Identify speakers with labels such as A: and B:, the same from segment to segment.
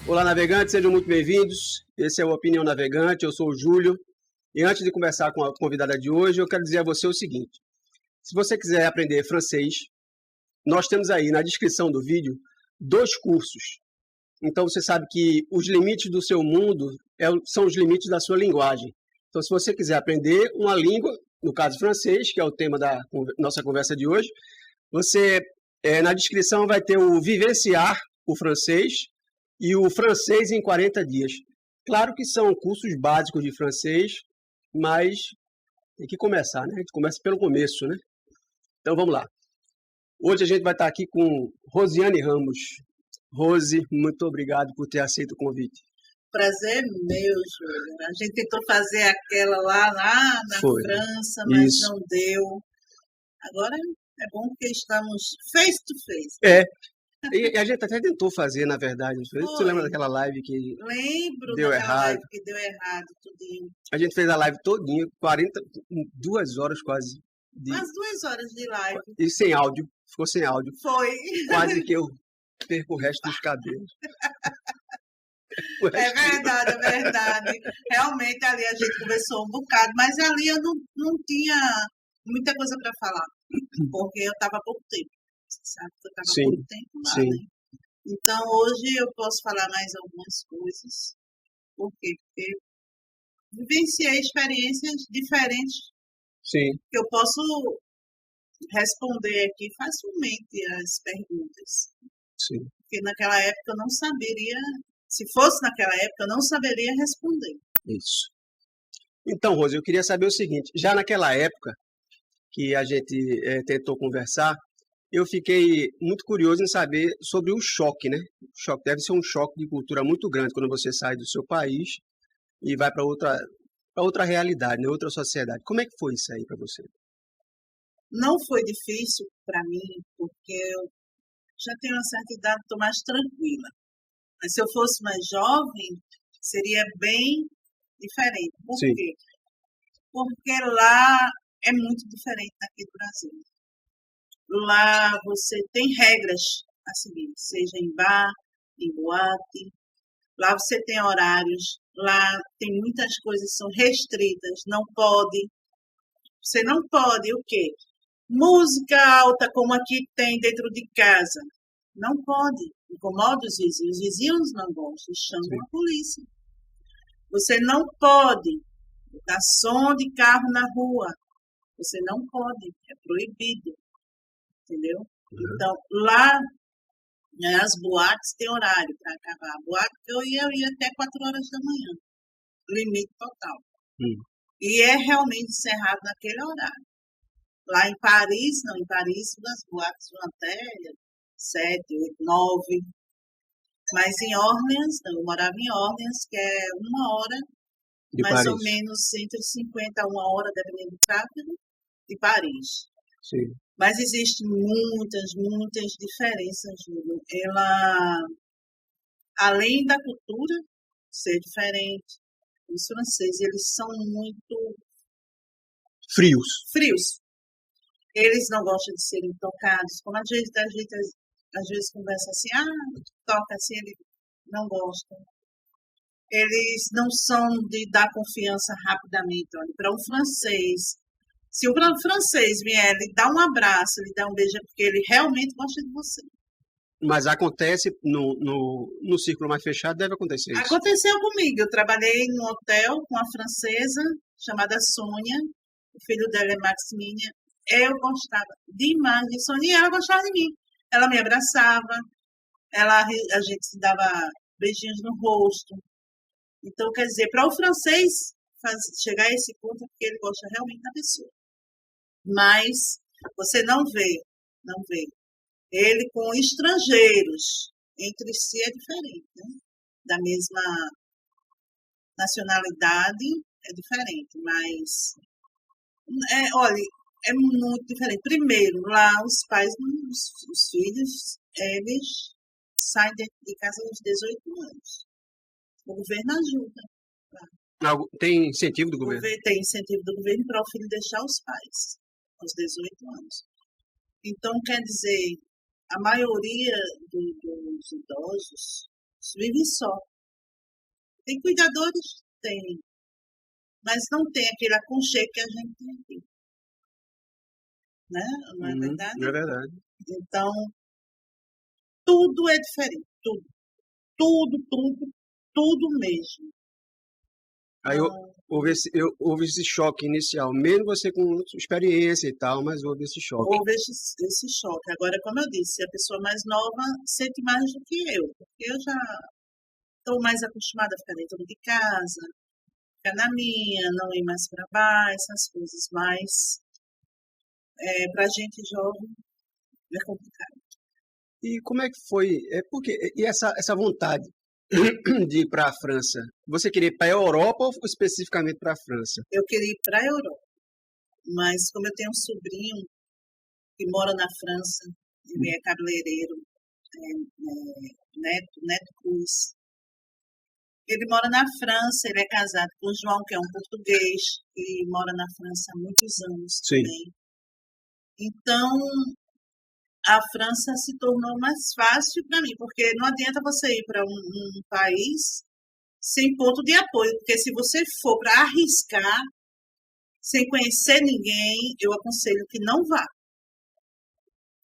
A: Olá, navegantes, sejam muito bem-vindos. Esse é o Opinião Navegante, eu sou o Júlio. E antes de conversar com a convidada de hoje, eu quero dizer a você o seguinte. Se você quiser aprender francês, nós temos aí na descrição do vídeo 2 cursos. Então você sabe que os limites do seu mundo são os limites da sua linguagem. Então se você quiser aprender uma língua, no caso francês, que é o tema da nossa conversa de hoje, você na descrição vai ter o Vivenciar o Francês e o Francês em 40 dias. Claro que são cursos básicos de francês, mas tem que começar, né? A gente começa pelo começo, né? Então vamos lá. Hoje a gente vai estar aqui com Rosiane Ramos. Rose, muito obrigado por ter aceito o convite.
B: Prazer meu, Júlio. A gente tentou fazer aquela lá na França, mas isso não deu. Agora é bom que estamos face to face.
A: E a gente até tentou fazer, na verdade. Você lembra daquela live que
B: Lembro
A: deu errado?
B: Live que deu errado, tudinho.
A: A gente fez a live todinha, 2 horas quase.
B: Umas 2 horas de live.
A: E sem áudio, ficou sem áudio.
B: Foi.
A: Quase que eu perco o resto dos cabelos.
B: É verdade. Realmente ali a gente conversou um bocado, mas ali eu não tinha muita coisa para falar, porque eu estava há pouco tempo. Você sabe que eu estava há pouco tempo lá, né? Então hoje eu posso falar mais algumas coisas. Por quê? Porque vivenciei experiências diferentes.
A: Sim.
B: Que eu posso responder aqui facilmente as perguntas.
A: Sim.
B: Porque naquela época eu não saberia, se fosse naquela época, eu não saberia responder.
A: Isso. Então, Rose, eu queria saber o seguinte, já naquela época que a gente tentou conversar, eu fiquei muito curioso em saber sobre o choque, né? O choque deve ser um choque de cultura muito grande quando você sai do seu país e vai para outra realidade, né? Outra sociedade. Como é que foi isso aí para você?
B: Não foi difícil para mim, porque eu já tenho uma certa idade, estou mais tranquila. Mas se eu fosse mais jovem, seria bem diferente. Por quê? Porque lá é muito diferente daqui do Brasil. Lá você tem regras a seguir, seja em bar, em boate. Lá você tem horários, lá tem muitas coisas que são restritas, não pode. Você não pode o quê? Música alta, como aqui tem dentro de casa. Não pode. Incomoda os vizinhos. Os vizinhos não gostam, chamam a polícia. Você não pode botar som de carro na rua. Você não pode. É proibido. Entendeu? Então, lá, as boates têm horário para acabar. A boate que eu ia até 4 horas da manhã. Limite total. E é realmente encerrado naquele horário. Lá em Paris, não, em Paris as boates vão até 7, 8, 9. Mas em Orleans, não, eu morava em Orleans, que é 1 hora, de mais Paris. Ou menos entre 50 a 1 hora, dependendo do tráfego, de Paris.
A: Sim.
B: Mas existem muitas diferenças, Júlio. Ela, além da cultura ser diferente, os franceses, eles são muito frios. Eles não gostam de serem tocados. Como a gente às vezes conversa assim, toca assim, eles não gostam. Eles não são de dar confiança rapidamente. Olha, para um francês, se o francês vier, ele dá um abraço, ele dá um beijo, é porque ele realmente gosta de você.
A: Mas acontece no círculo mais fechado, deve acontecer isso.
B: Aconteceu comigo. Eu trabalhei num hotel com uma francesa chamada Sônia. O filho dela é Maximilian. Eu gostava demais de Sônia e ela gostava de mim. Ela me abraçava, a gente se dava beijinhos no rosto. Então, quer dizer, para o francês chegar a esse ponto, é porque ele gosta realmente da pessoa. Mas você não vê. Ele com estrangeiros, entre si é diferente, né? Da mesma nacionalidade é diferente, mas olha, é muito diferente. Primeiro, lá os pais, os filhos, eles saem de casa aos 18 anos. O governo ajuda.
A: Tem incentivo do governo?
B: Tem incentivo do governo para o filho deixar os pais aos 18 anos. Então, quer dizer, a maioria dos idosos vive só. Tem cuidadores? Tem. Mas não tem aquele aconchego que a gente tem aqui. Né? Não é verdade?
A: É verdade.
B: Então, tudo é diferente. Tudo mesmo.
A: Aí houve esse choque inicial, mesmo você com experiência e tal, mas houve esse choque.
B: Houve esse choque. Agora, como eu disse, a pessoa mais nova sente mais do que eu, porque eu já estou mais acostumada a ficar dentro de casa, ficar na minha, não ir mais para bar, essas coisas. Mas, para a gente jovem, é complicado.
A: E como é que foi? E essa vontade de ir para a França? Você queria ir para a Europa ou especificamente para a França?
B: Eu queria ir para a Europa, mas como eu tenho um sobrinho que mora na França, ele é cabeleireiro, Neto Cruz. Ele mora na França, ele é casado com o João, que é um português, que mora na França há muitos anos também. Então, a França se tornou mais fácil para mim, porque não adianta você ir para um país sem ponto de apoio, porque se você for para arriscar, sem conhecer ninguém, eu aconselho que não vá.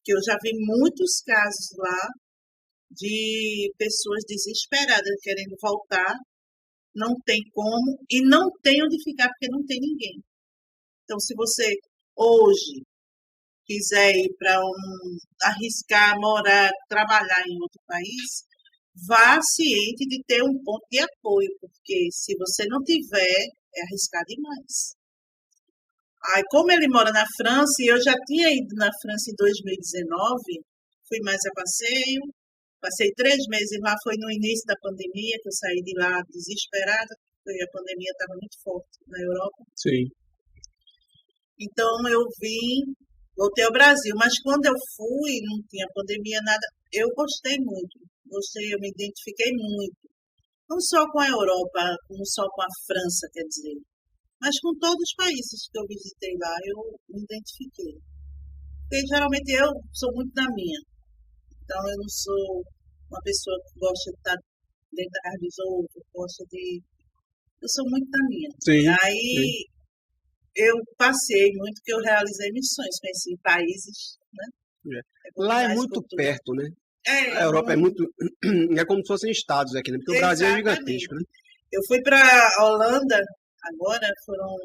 B: Que eu já vi muitos casos lá de pessoas desesperadas querendo voltar, não tem como, e não tem onde ficar porque não tem ninguém. Então, se você hoje quiser ir para arriscar, morar, trabalhar em outro país, vá ciente de ter um ponto de apoio, porque se você não tiver, é arriscar demais. Aí, como ele mora na França, e eu já tinha ido na França em 2019, fui mais a passeio, passei 3 meses lá, foi no início da pandemia, que eu saí de lá desesperada, porque a pandemia estava muito forte na Europa.
A: Sim.
B: Então, eu voltei ao Brasil, mas quando eu fui, não tinha pandemia, nada, eu gostei muito, eu me identifiquei muito, não só com a Europa, não só com a França, quer dizer, mas com todos os países que eu visitei lá, eu me identifiquei. Porque geralmente eu sou muito da minha, então eu não sou uma pessoa que gosta de estar dentro da casa dos outros, eu sou muito da minha.
A: Sim,
B: aí eu passei muito, que eu realizei missões, conheci países, né?
A: Lá é muito perto, né? A Europa é muito... É como se fossem estados aqui, né? Porque o Brasil é gigantesco, né?
B: Eu fui para a Holanda, agora foram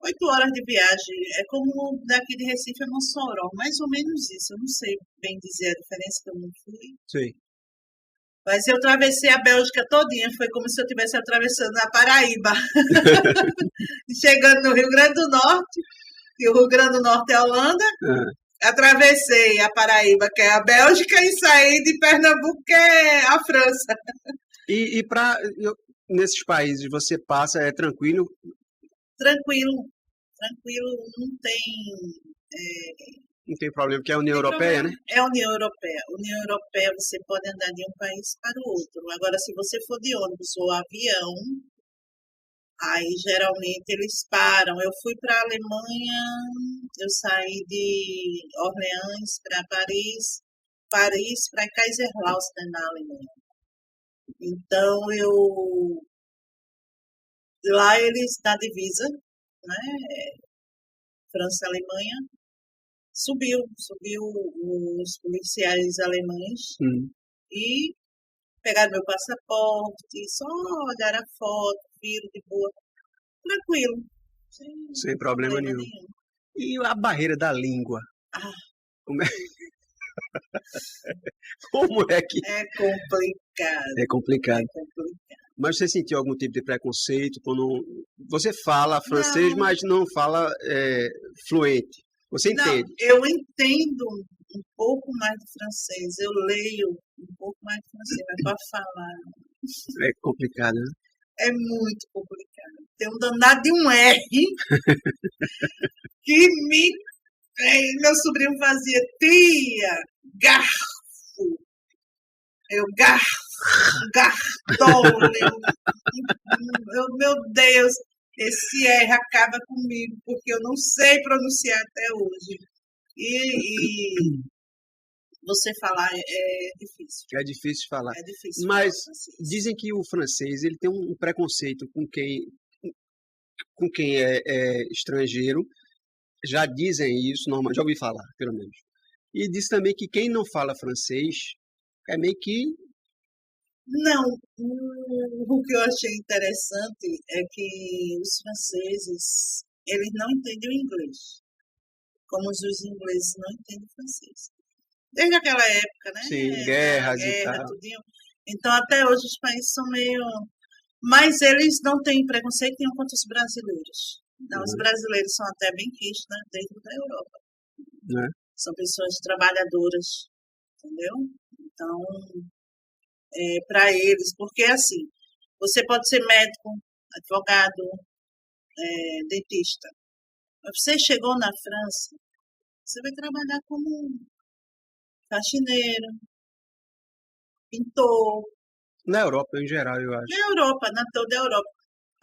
B: 8 horas de viagem. É como daqui de Recife a Mossoró, mais ou menos isso. Eu não sei bem dizer a diferença, que eu não fui.
A: Sim.
B: Mas eu atravessei a Bélgica todinha, foi como se eu estivesse atravessando a Paraíba. Chegando no Rio Grande do Norte, e o Rio Grande do Norte é a Holanda, atravessei a Paraíba, que é a Bélgica, e saí de Pernambuco, que é a França.
A: E nesses países você passa, é tranquilo?
B: Tranquilo, não tem...
A: Não tem problema, porque é a União Europeia, né?
B: É a União Europeia. União Europeia você pode andar de um país para o outro. Agora, se você for de ônibus ou avião, aí geralmente eles param. Eu fui para a Alemanha, eu saí de Orleans para Paris para Kaiserslautern, na Alemanha. Então, lá eles, na divisa, né, França-Alemanha, subiu os policiais alemães e pegaram meu passaporte, só olharam a foto, viram de boa, tranquilo.
A: Sem problema nenhum. E a barreira da língua? Como é que...
B: É complicado.
A: É complicado. Mas você sentiu algum tipo de preconceito quando você fala francês, mas não fala fluente? Você entende?
B: Não, eu entendo um pouco mais de francês, eu leio um pouco mais de francês, mas para falar...
A: É complicado, né?
B: É muito complicado. Tem um danado de um R que meu sobrinho fazia, tia, garfo. Eu garfo, meu Deus, esse R acaba comigo, porque eu não sei pronunciar até hoje. você falar é difícil.
A: É difícil falar.
B: É difícil
A: Mas
B: falar francês.
A: dizem que o francês ele tem um preconceito com quem é estrangeiro. Já dizem isso, já ouvi falar, pelo menos. E diz também que quem não fala francês é meio que...
B: Não, o que eu achei interessante é que os franceses, eles não entendem o inglês, como os ingleses não entendem o francês. Desde aquela época, né?
A: Sim, guerras e tal.
B: Tudinho. Então, até hoje, os países são meio... Mas eles não têm preconceito nenhum contra os brasileiros. Não, os brasileiros são até bem quistos, né, dentro da Europa.
A: Né?
B: São pessoas trabalhadoras, entendeu? Então, para eles, porque assim, você pode ser médico, advogado, dentista. Mas você chegou na França, você vai trabalhar como faxineiro, pintor.
A: Na Europa, em geral, eu acho.
B: Na Europa, na toda a Europa.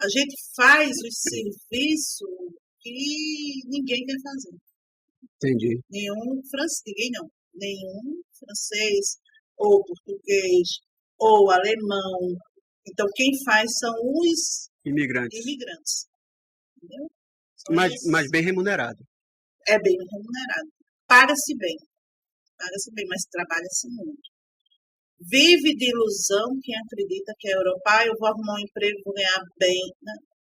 B: A gente faz os serviços que ninguém quer fazer.
A: Entendi.
B: Nenhum francês, ou português, ou alemão. Então, quem faz são os imigrantes. Entendeu?
A: Mas bem remunerado.
B: É bem remunerado. Paga-se bem, mas trabalha-se muito. Vive de ilusão quem acredita que é Europa, eu vou arrumar um emprego, vou ganhar bem.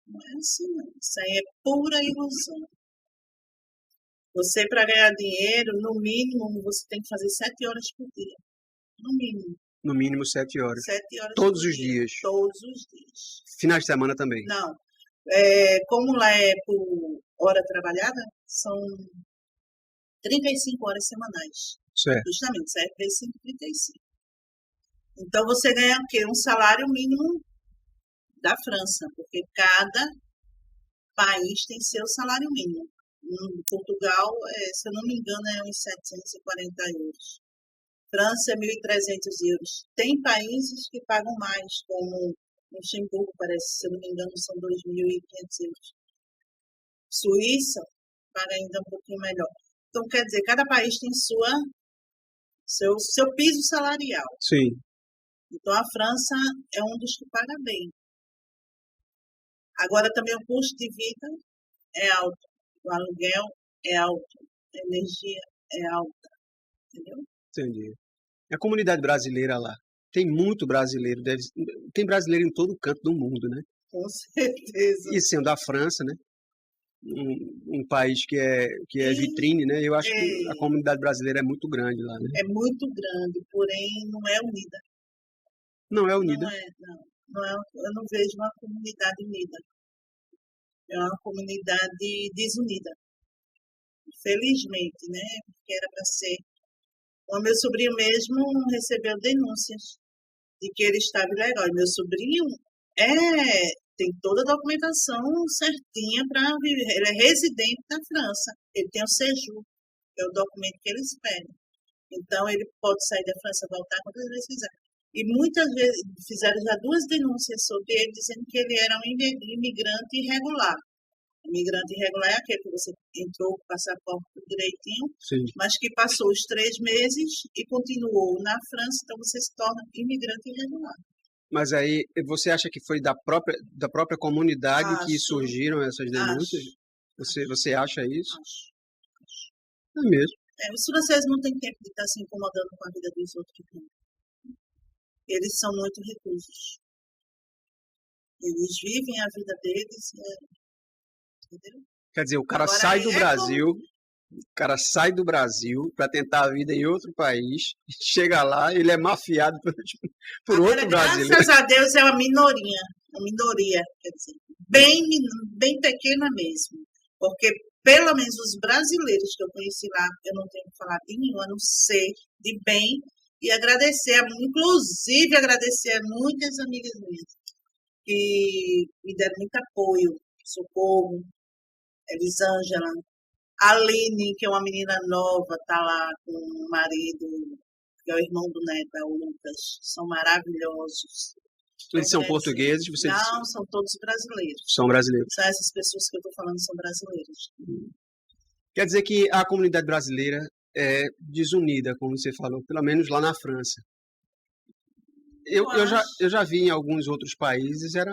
B: Não é assim, não. Isso aí é pura ilusão. Você, para ganhar dinheiro, no mínimo, você tem que fazer 7 horas por dia. No mínimo.
A: No mínimo 7 horas.
B: 7 horas
A: Todos
B: por
A: os
B: dia.
A: dias.
B: Todos os dias.
A: Finais de semana também.
B: Não. Como lá é por hora trabalhada, são 35 horas semanais.
A: Certo.
B: Justamente, serve 35. Então, você ganha o quê? Um salário mínimo da França, porque cada país tem seu salário mínimo. Em Portugal, se eu não me engano, é uns 740 euros. França é 1.300 euros. Tem países que pagam mais, como Luxemburgo, parece, se eu não me engano, são 2.500 euros. Suíça paga ainda um pouquinho melhor. Então, quer dizer, cada país tem seu piso salarial.
A: Sim.
B: Então, a França é um dos que paga bem. Agora, também o custo de vida é alto. O aluguel é alto. A energia é alta. Entendeu?
A: Entendi. A comunidade brasileira lá, tem muito brasileiro. Tem brasileiro em todo canto do mundo, né?
B: Com certeza.
A: E sendo a França, né? Um país que é vitrine, né? Eu acho que a comunidade brasileira é muito grande lá, né?
B: É muito grande, porém não é unida.
A: Não é unida?
B: Não é, eu não vejo uma comunidade unida. É uma comunidade desunida. Felizmente, né? Porque era para ser. O meu sobrinho mesmo recebeu denúncias de que ele estava ilegal. E meu sobrinho tem toda a documentação certinha para viver. Ele é residente da França. Ele tem o séjour, que é o documento que eles pedem. Então, ele pode sair da França e voltar quantas vezes quiser. E muitas vezes fizeram já 2 denúncias sobre ele, dizendo que ele era um imigrante irregular. Imigrante irregular é aquele que você entrou com o passaporte direitinho,
A: sim,
B: mas que passou os 3 meses e continuou na França, então você se torna imigrante irregular.
A: Mas aí, você acha que foi da própria comunidade que surgiram essas denúncias? Você acha isso?
B: Acho.
A: É mesmo.
B: Os franceses não têm tempo de estar se incomodando com a vida dos outros. Eles são muito reclusos. Eles vivem a vida deles, entendeu?
A: Quer dizer, o cara sai do Brasil, para tentar a vida em outro país, chega lá, ele é mafiado por outro brasileiro.
B: Graças a Deus é uma minoria, quer dizer, bem pequena mesmo, porque pelo menos os brasileiros que eu conheci lá, eu não tenho que falar de nenhum, a não ser de bem, e inclusive agradecer a muitas amigas minhas que me deram muito apoio, socorro, Elisângela, Aline, que é uma menina nova, está lá com o marido, que é o irmão do neto, é o Lucas, são maravilhosos.
A: Eles são portugueses?
B: Não, são todos brasileiros.
A: São brasileiros.
B: São essas pessoas que eu estou falando, são brasileiras.
A: Quer dizer que a comunidade brasileira desunida, como você falou, pelo menos lá na França.
B: Eu
A: Eu já vi em alguns outros países, era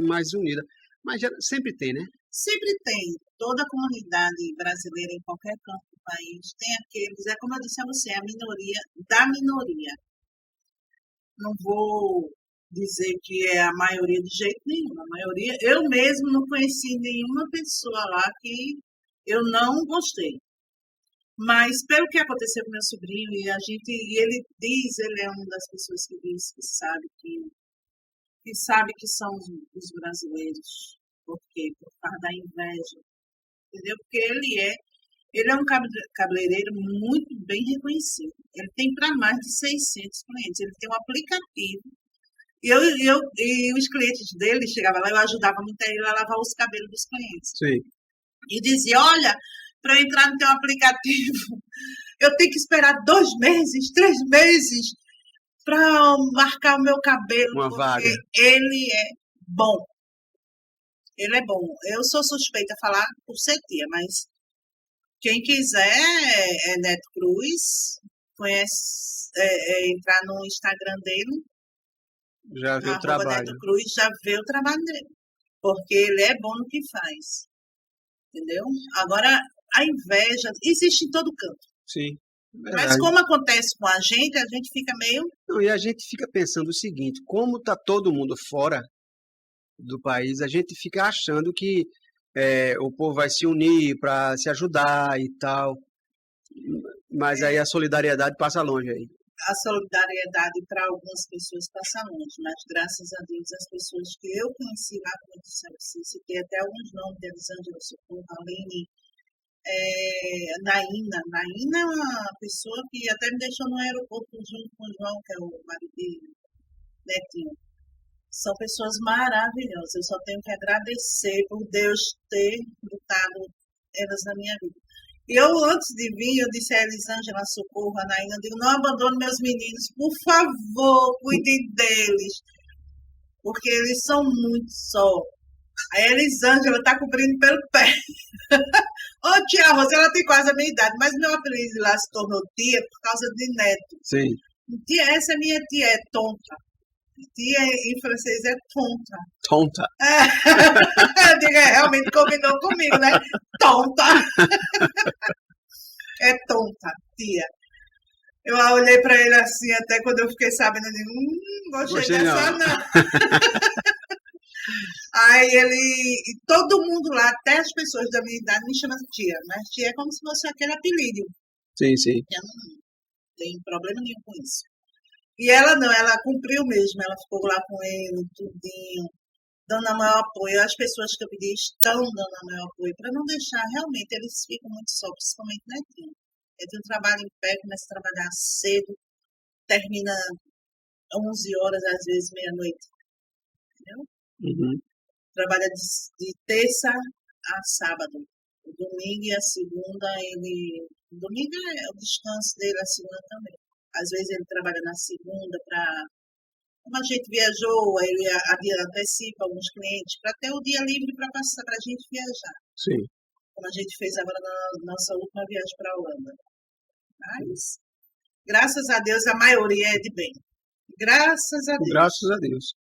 A: mais unida. Mas sempre tem, né?
B: Sempre tem. Toda a comunidade brasileira em qualquer canto do país tem aqueles, é como eu disse a você, a minoria da minoria. Não vou dizer que é a maioria de jeito nenhum. A maioria, eu mesmo não conheci nenhuma pessoa lá que eu não gostei. Mas pelo que aconteceu com meu sobrinho, e ele diz, ele é uma das pessoas que diz que sabe que são os brasileiros. Por quê? Por causa da inveja. Entendeu? Porque ele é um cabeleireiro muito bem reconhecido. Ele tem para mais de 600 clientes. Ele tem um aplicativo. E os clientes dele chegavam lá, eu ajudava muito ele a lavar os cabelos dos clientes.
A: Sim.
B: E dizia, olha, para eu entrar no teu aplicativo, eu tenho que esperar 2 meses, 3 meses para marcar o meu cabelo.
A: Uma vaga.
B: Ele é bom. Ele é bom. Eu sou suspeita a falar por ser tia, mas quem quiser é Neto Cruz, conhece, entrar no Instagram dele,
A: já vê o trabalho.
B: Neto Cruz, já vê o trabalho dele. Porque ele é bom no que faz. Entendeu? Agora, a inveja existe em todo canto.
A: Sim.
B: Mas como acontece com a gente fica meio...
A: Não, e a gente fica pensando o seguinte, como está todo mundo fora do país, a gente fica achando que o povo vai se unir para se ajudar e tal, mas aí a solidariedade passa longe aí.
B: A solidariedade para algumas pessoas passa longe, mas graças a Deus as pessoas que eu conheci lá, como eu disse a você, citei até alguns nomes, Elisângela Socorro, Aline, Naína. Naína é uma pessoa que até me deixou no aeroporto junto com o João, que é o marido dele, Netinho. São pessoas maravilhosas. Eu só tenho que agradecer por Deus ter botado elas na minha vida. E eu, antes de vir, eu disse a Elisângela Socorro, a Naína, eu digo, não abandone meus meninos, por favor, cuide deles, porque eles são muito só. A Elisângela está cobrindo pelo pé. Ô, tia Rosa, ela tem quase a minha idade, mas meu apelido lá se tornou tia por causa de neto.
A: Sim.
B: Tia, essa minha tia é tonta. Tia em francês é tonta.
A: Tonta.
B: Eu digo, realmente combinou comigo, né? Tonta. É tonta, tia. Eu olhei para ele assim, até quando eu fiquei sabendo, eu digo, gostei dessa não. Aí todo mundo lá, até as pessoas da minha idade, me chamam de tia. Mas tia é como se fosse aquele apelido.
A: Sim, sim.
B: Eu não tenho problema nenhum com isso. E ela não, ela cumpriu mesmo, ela ficou lá com ele, tudinho, dando a maior apoio. As pessoas que eu pedi estão dando a maior apoio, para não deixar, realmente, eles ficam muito só, principalmente Netinho. Ele trabalha em pé, começa a trabalhar cedo, termina 11 horas, às vezes meia-noite. Entendeu?
A: Uhum.
B: Trabalha de terça a sábado. O domingo e a segunda, o domingo é o descanso dele, a segunda também. Às vezes ele trabalha na segunda para... Como a gente viajou, ele antecipa alguns clientes para ter o dia livre para passar para a gente viajar.
A: Sim.
B: Como a gente fez agora na nossa última viagem para a Holanda. Mas, graças a Deus, a maioria é de bem. Graças a Deus.
A: Graças a Deus.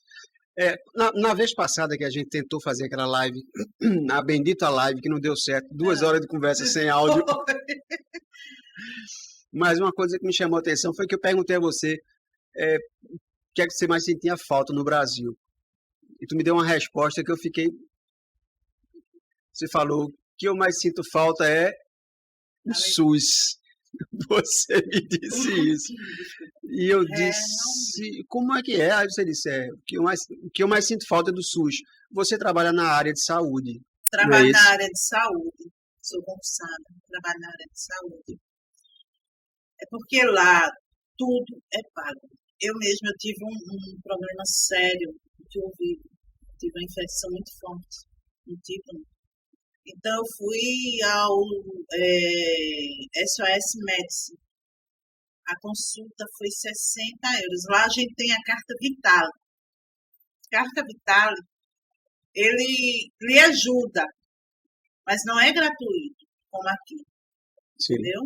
A: Na vez passada que a gente tentou fazer aquela live, a bendita live que não deu certo, 2 horas de conversa sem áudio. Mas uma coisa que me chamou a atenção foi que eu perguntei a você o que é que você mais sentia falta no Brasil. E tu me deu uma resposta que eu fiquei... Você falou, o que eu mais sinto falta é o SUS. Você me disse isso. E eu disse, como é que é? Aí você disse, o que eu mais sinto falta é do SUS. Você trabalha na área de saúde.
B: Trabalho na área de saúde. Sou concursada, trabalho na área de saúde. É porque lá tudo é pago. Eu mesma tive um problema sério de ouvido. Tive uma infecção muito forte no tímpano. Então, eu fui ao SOS Medicine. A consulta foi 60 euros. Lá a gente tem a carta Vital. Carta Vital, ele lhe ajuda, mas não é gratuito, como aqui.
A: Sim.
B: Entendeu?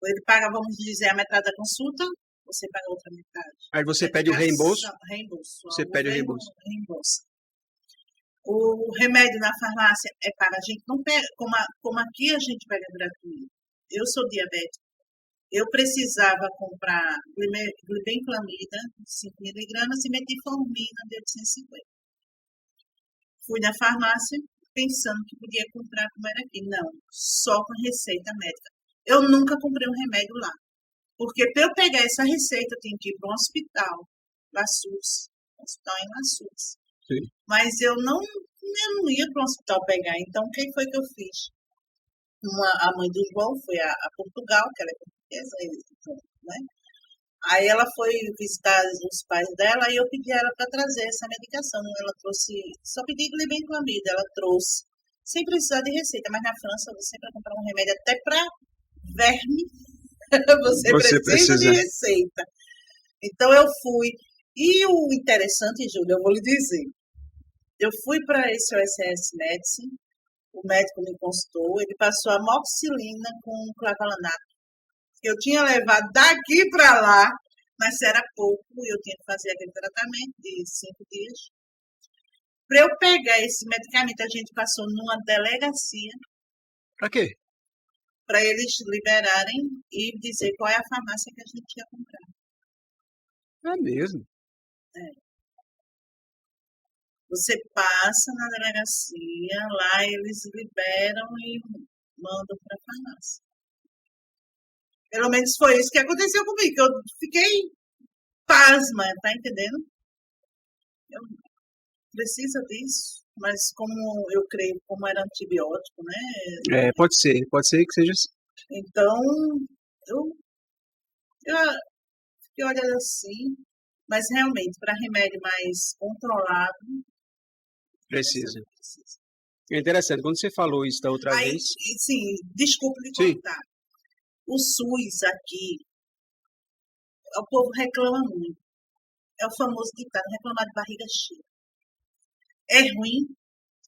B: Ele paga, vamos dizer, a metade da consulta, você paga a outra metade.
A: Aí você pede o reembolso?
B: Reembolso.
A: Você pede o reembolso.
B: Reembolso. O remédio na farmácia é para a gente não pega, como aqui a gente pega gratuito. Eu sou diabética. Eu precisava comprar glibenclamida, 5 miligramas, e metformina de 850. Fui na farmácia pensando que podia comprar como era aqui. Não, só com receita médica. Eu nunca comprei um remédio lá. Porque para eu pegar essa receita, eu tinha que ir para um hospital, La SUS, hospital em La SUS.
A: Sim.
B: Mas eu não ia para um hospital pegar. Então, o que foi que eu fiz? A mãe do João foi a Portugal, que ela é portuguesa, né? Aí ela foi visitar os pais dela e eu pedi a ela para trazer essa medicação. Ela trouxe, só pedi glibenclamida, ela trouxe, sem precisar de receita. Mas na França, você para comprar um remédio até para verme, você precisa de receita. Então eu fui. E o interessante, Júlia, eu vou lhe dizer, eu fui para esse OSS Medicine, o médico me consultou, ele passou amoxicilina com clavulanato. Eu tinha levado daqui para lá, mas era pouco, eu tinha que fazer aquele tratamento de 5 dias. Para eu pegar esse medicamento, a gente passou numa delegacia.
A: Para quê?
B: Para eles liberarem e dizer qual é a farmácia que a gente ia comprar.
A: É mesmo?
B: É. Você passa na delegacia, lá eles liberam e mandam para a farmácia. Pelo menos foi isso que aconteceu comigo, que eu fiquei pasma, tá entendendo? Eu preciso disso, mas como eu creio, como era antibiótico, né?
A: Pode ser que seja assim.
B: Então, eu fiquei olhando assim, mas realmente, para remédio mais controlado,
A: precisa. É interessante, quando você falou isso da outra vez...
B: Sim, desculpe me contar. O SUS aqui, o povo reclama muito. É o famoso ditado, reclamar de barriga cheia. É ruim?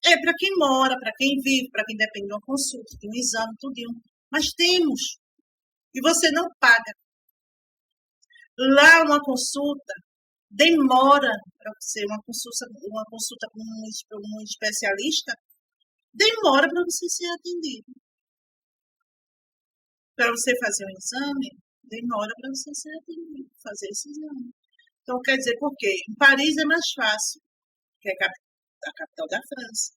B: É para quem mora, para quem vive, para quem depende de uma consulta, de um exame, tudinho. Mas temos. E você não paga. Lá uma consulta demora para você, uma consulta com um especialista, demora para você ser atendido. Para você fazer um exame, demora para você ser atendido, fazer esse exame. Então, quer dizer, por quê? Em Paris é mais fácil, que é a capital da França.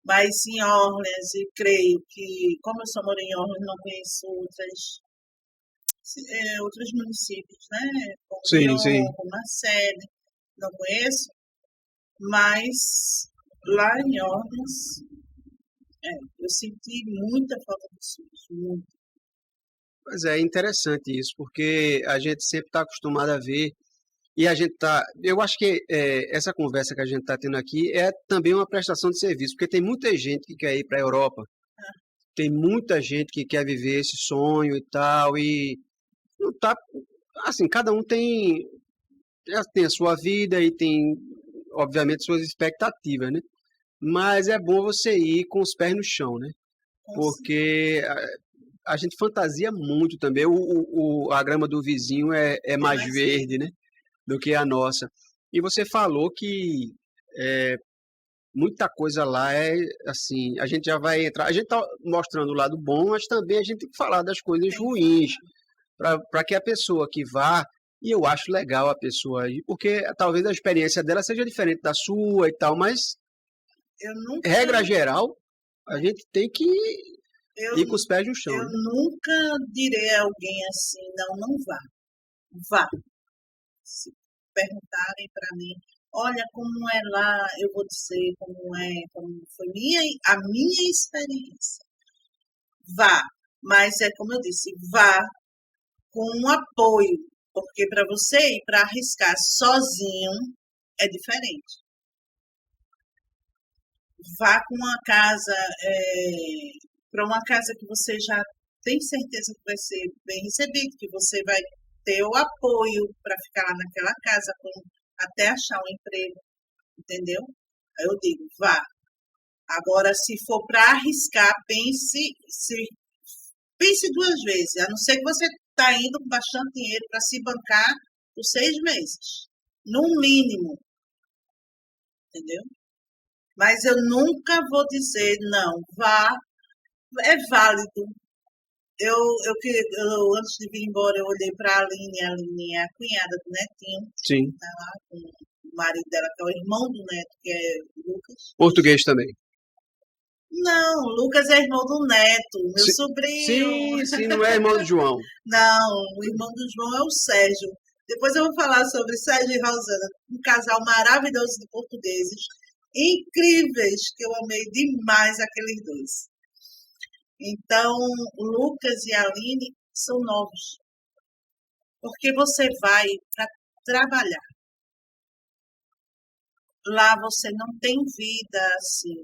B: Mas em Orleans, e creio que, como eu só moro em Orleans, não conheço outros municípios, né? Como Lyon, como Marseille, não conheço. Mas lá em Orleans, eu senti muita falta do SUS, muito.
A: Pois é interessante isso, porque a gente sempre está acostumado a ver, e a gente está... Eu acho que essa conversa que a gente está tendo aqui é também uma prestação de serviço, porque tem muita gente que quer ir para a Europa, tem muita gente que quer viver esse sonho e tal, e não tá... Assim, cada um tem a sua vida e tem, obviamente, suas expectativas, né? Mas é bom você ir com os pés no chão, né? Porque a gente fantasia muito também. A grama do vizinho é mais verde, né? Do que a nossa. E você falou que muita coisa lá assim, a gente já vai entrar, a gente está mostrando o lado bom, mas também a gente tem que falar das coisas ruins, para que a pessoa que vá, e eu acho legal a pessoa ir, porque talvez a experiência dela seja diferente da sua e tal, mas regra geral, a gente tem que ir com os pés no chão.
B: Eu nunca direi a alguém assim, não vá. Vá. Se perguntarem para mim, olha como é lá, eu vou dizer como foi a minha experiência. Vá. Mas é como eu disse, vá com um apoio, porque para você ir para arriscar sozinho é diferente. Vá com uma casa, para uma casa que você já tem certeza que vai ser bem recebido, que você vai ter o apoio para ficar lá naquela casa até achar um emprego, entendeu? Aí eu digo, vá. Agora, se for para arriscar, pense se pense duas vezes, a não ser que você está indo com bastante dinheiro para se bancar por 6 meses, no mínimo, entendeu? Mas eu nunca vou dizer, não, vá, é válido. Antes de vir embora, eu olhei para a Aline é a cunhada do Netinho,
A: Sim.
B: tá lá com o marido dela, que é o irmão do Neto, que é Lucas.
A: Português também.
B: Não, Lucas é irmão do Neto, meu
A: Sim,
B: sobrinho.
A: sim, não é irmão do João.
B: Não, o irmão do João é o Sérgio. Depois eu vou falar sobre Sérgio e Rosana, um casal maravilhoso de portugueses, incríveis, que eu amei demais aqueles dois. Então, o Lucas e a Aline são novos, porque você vai para trabalhar. Lá você não tem vida assim,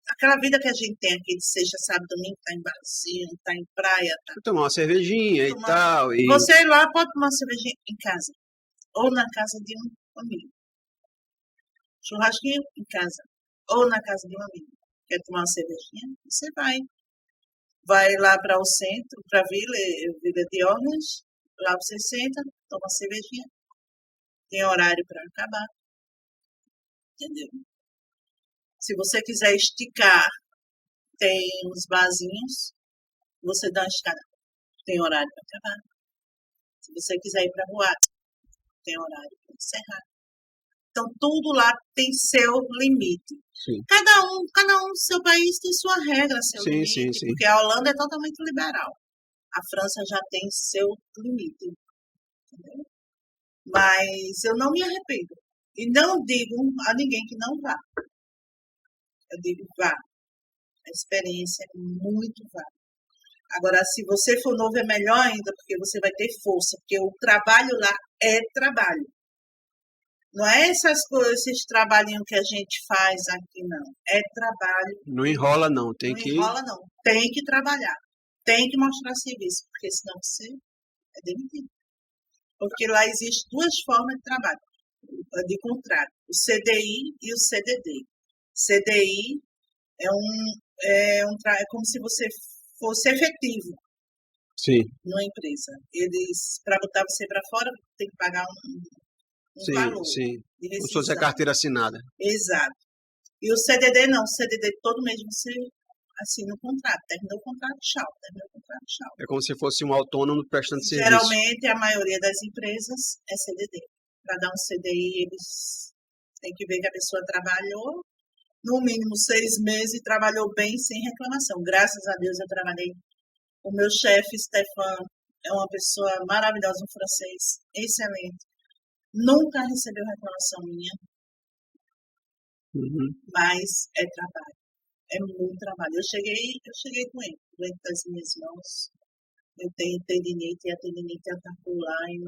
B: aquela vida que a gente tem aqui de sexta, sábado, domingo, tá em barzinho, tá em praia, tá.
A: Tomar uma cervejinha e tal. E...
B: Você lá pode tomar uma cervejinha em casa, ou na casa de um amigo. Churrasquinho em casa, ou na casa de um amigo. Quer tomar uma cervejinha? Você vai. Vai lá para o centro, para a Vila de Orleans, lá você senta, toma uma cervejinha, tem horário para acabar, entendeu? Se você quiser esticar, tem uns barzinhos, você dá uma esticada, tem horário para acabar. Se você quiser ir para a rua, tem horário para encerrar. Então, tudo lá tem seu limite.
A: Sim.
B: Cada um no seu país tem sua regra, seu limite.
A: Sim.
B: Porque a Holanda é totalmente liberal. A França já tem seu limite. Entendeu? Mas eu não me arrependo. E não digo a ninguém que não vá. Eu digo, vá. A experiência é muito válida. Agora, se você for novo, é melhor ainda, porque você vai ter força. Porque o trabalho lá é trabalho. Não é essas coisas, esses trabalhinhos que a gente faz aqui, não. É trabalho.
A: Não enrola, não. Não
B: enrola, não. Tem que trabalhar. Tem que mostrar serviço, porque senão você é demitido. Porque lá existem duas formas de trabalho, de contrato. O CDI e o CDD. CDI é como se você fosse efetivo.
A: Sim.
B: Numa empresa. Eles, para botar você para fora, tem que pagar um valor.
A: Sim. Como se fosse a carteira assinada.
B: Exato. E o CDD não. O CDD todo mês você assina o contrato. Terminou o contrato, tchau.
A: É como se fosse um autônomo prestando serviço.
B: Geralmente, a maioria das empresas é CDD. Para dar um CDI, eles têm que ver que a pessoa trabalhou no mínimo 6 meses e trabalhou bem sem reclamação. Graças a Deus eu trabalhei. O meu chefe, Stefan, é uma pessoa maravilhosa, um francês, excelente. Nunca recebeu reclamação minha, mas é trabalho, é muito trabalho. Eu cheguei doente das minhas mãos. Eu tenho tendinite e a tendinite atacou lá e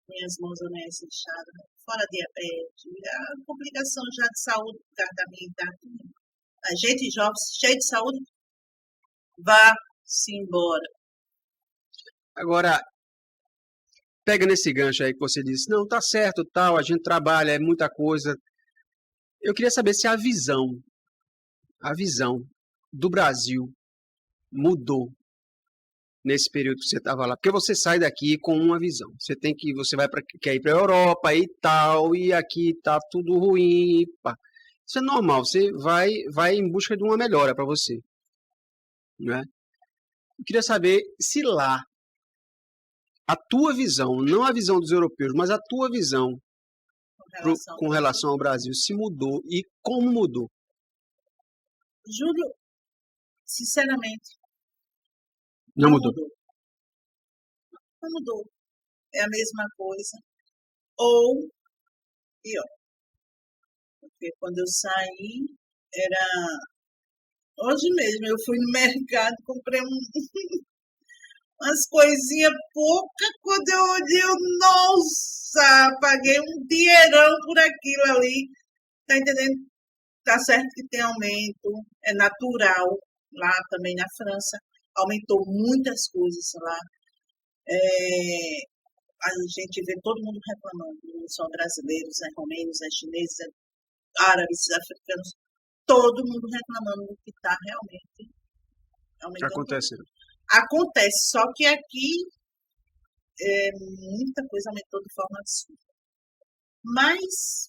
B: minhas mãos amanhecem inchadas, fora diabetes, a complicação já de saúde por causa da minha idade. A gente jovem, cheio de saúde, vá-se embora.
A: Agora, pega nesse gancho aí que você disse, não, tá certo, tal, a gente trabalha, é muita coisa. Eu queria saber se a visão do Brasil mudou nesse período que você estava lá. Porque você sai daqui com uma visão. Você quer ir para a Europa e tal, e aqui tá tudo ruim. Pá. Isso é normal, você vai em busca de uma melhora para você. Não é? Eu queria saber se lá a tua visão, não a visão dos europeus, mas a tua visão com relação ao Brasil, se mudou e como mudou?
B: Júlio, sinceramente,
A: não mudou.
B: Não mudou. É a mesma coisa. Ou pior. Porque quando eu saí, era... Hoje mesmo, eu fui no mercado, comprei umas coisinhas poucas, quando eu olhei, nossa, paguei um dinheirão por aquilo ali. Tá entendendo? Tá certo que tem aumento, é natural, lá também na França, aumentou muitas coisas lá. A gente vê todo mundo reclamando, não só brasileiros, romênios, chineses, árabes, africanos, todo mundo reclamando do que está realmente aumentando.
A: Acontecendo.
B: Acontece, só que aqui muita coisa aumentou de forma absurda. Mas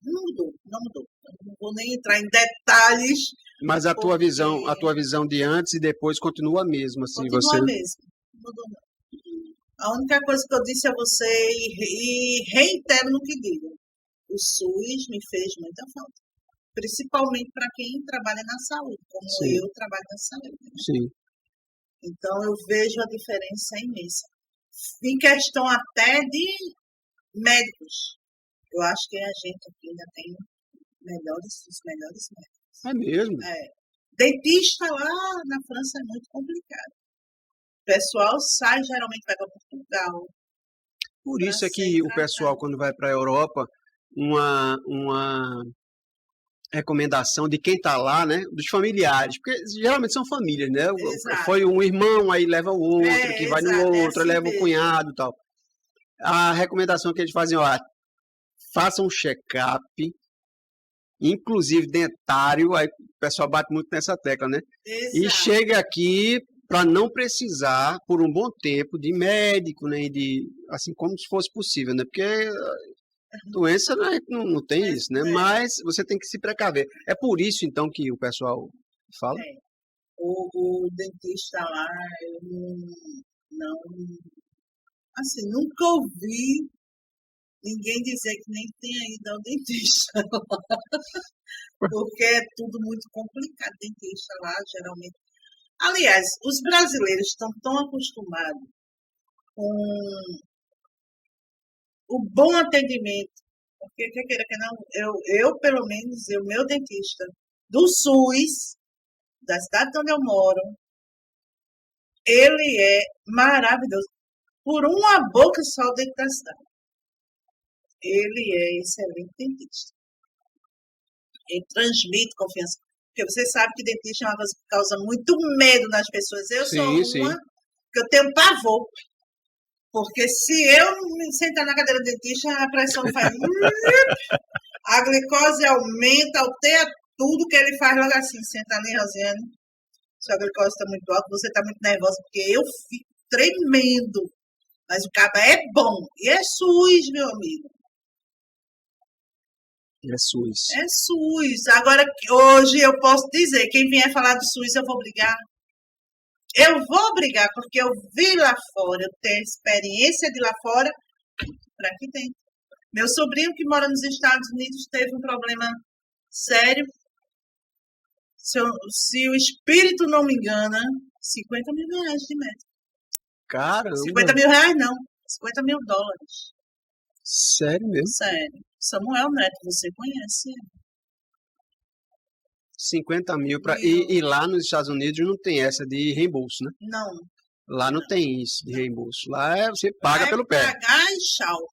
B: não mudou. Eu não vou nem entrar em detalhes.
A: Mas a tua visão de antes e depois continua a mesma, assim,
B: Continua a mesma. Não mudou não. A única coisa que eu disse a você, e reitero no que digo, o SUS me fez muita falta. Principalmente para quem trabalha na saúde, como
A: Sim.
B: eu trabalho na saúde. Né?
A: Sim.
B: Então, eu vejo a diferença imensa. Em questão até de médicos. Eu acho que a gente aqui ainda tem os melhores médicos.
A: É mesmo?
B: Dentista lá na França é muito complicado. O pessoal sai, geralmente vai para Portugal.
A: Por isso é que o pessoal, quando vai para a Europa, uma recomendação de quem está lá, né, dos familiares, porque geralmente são famílias, né?
B: Exato.
A: Foi um irmão, aí leva o outro, que vai no outro,
B: assim
A: leva
B: mesmo.
A: o cunhado e tal. A recomendação que eles fazem, ó, faça um check-up, inclusive dentário, aí o pessoal bate muito nessa tecla, né?
B: Exato.
A: E chega aqui para não precisar, por um bom tempo, de médico, né? De, assim, como se fosse possível, né? Porque doença não tem isso, né? Mas você tem que se precaver. É por isso, então, que o pessoal fala?
B: O dentista lá, eu não... Assim, nunca ouvi ninguém dizer que nem tenha ido ao dentista lá. Porque é tudo muito complicado, dentista lá, geralmente. Aliás, os brasileiros estão tão acostumados com o bom atendimento, porque quer queira que não, eu pelo menos, o meu dentista do SUS, da cidade onde eu moro, ele é maravilhoso. Por uma boca só dentro da cidade. Ele é excelente dentista. Ele transmite confiança. Porque você sabe que dentista é uma coisa que causa muito medo nas pessoas. Eu sou uma que eu tenho pavor. Porque se eu me sentar na cadeira do dentista, a pressão faz... a glicose aumenta, altera tudo que ele faz logo assim. Senta ali, Rosiane. Sua glicose está muito alta, você está muito nervosa, porque eu fico tremendo. Mas o cabo é bom. E é SUS, meu amigo.
A: É SUS.
B: É SUS. Agora, hoje eu posso dizer, quem vier falar do SUS, eu vou brigar. Eu vou brigar, porque eu vi lá fora, eu tenho experiência de lá fora para aqui dentro. Meu sobrinho que mora nos Estados Unidos teve um problema sério. Se o espírito não me engana, 50 mil reais de médico.
A: Caramba!
B: 50 mil reais não, 50 mil dólares.
A: Sério mesmo?
B: Sério. Samuel Neto, você conhece ele.
A: 50 mil. E lá nos Estados Unidos não tem essa de reembolso, né?
B: Não.
A: Lá não tem isso de reembolso. Lá você paga pelo pé.
B: Pagar e tchau.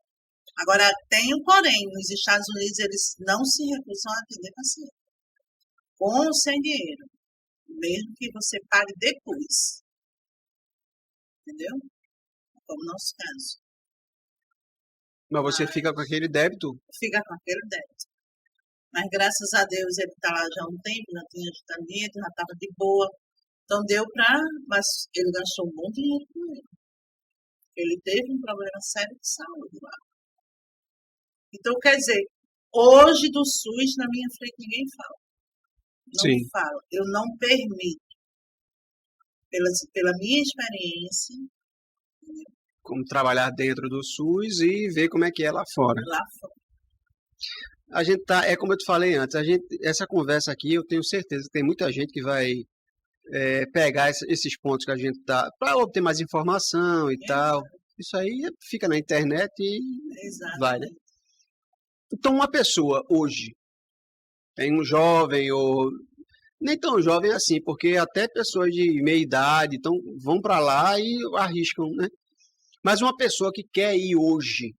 B: Agora, tem um porém. Nos Estados Unidos, eles não se recusam a atender paciente. Com ou sem dinheiro. Mesmo que você pague depois. Entendeu? Como no nosso caso.
A: Mas você fica com aquele débito?
B: Fica com aquele débito. Mas graças a Deus ele está lá já há um tempo, já tinha ajustamento, já estava de boa. Então deu para... Mas ele gastou um bom dinheiro com ele. Ele teve um problema sério de saúde lá. Então, quer dizer, hoje do SUS na minha frente ninguém fala. Não fala. Eu não permito. Pela minha experiência...
A: Como trabalhar dentro do SUS e ver como é que é lá fora.
B: Lá fora.
A: A gente tá, como eu te falei antes, essa conversa aqui, eu tenho certeza que tem muita gente que vai pegar esses pontos que a gente tá, para obter mais informação e tal. Isso aí fica na internet e vai, né? Então, uma pessoa hoje, tem um jovem ou nem tão jovem assim, porque até pessoas de meia idade vão para lá e arriscam, né? Mas uma pessoa que quer ir hoje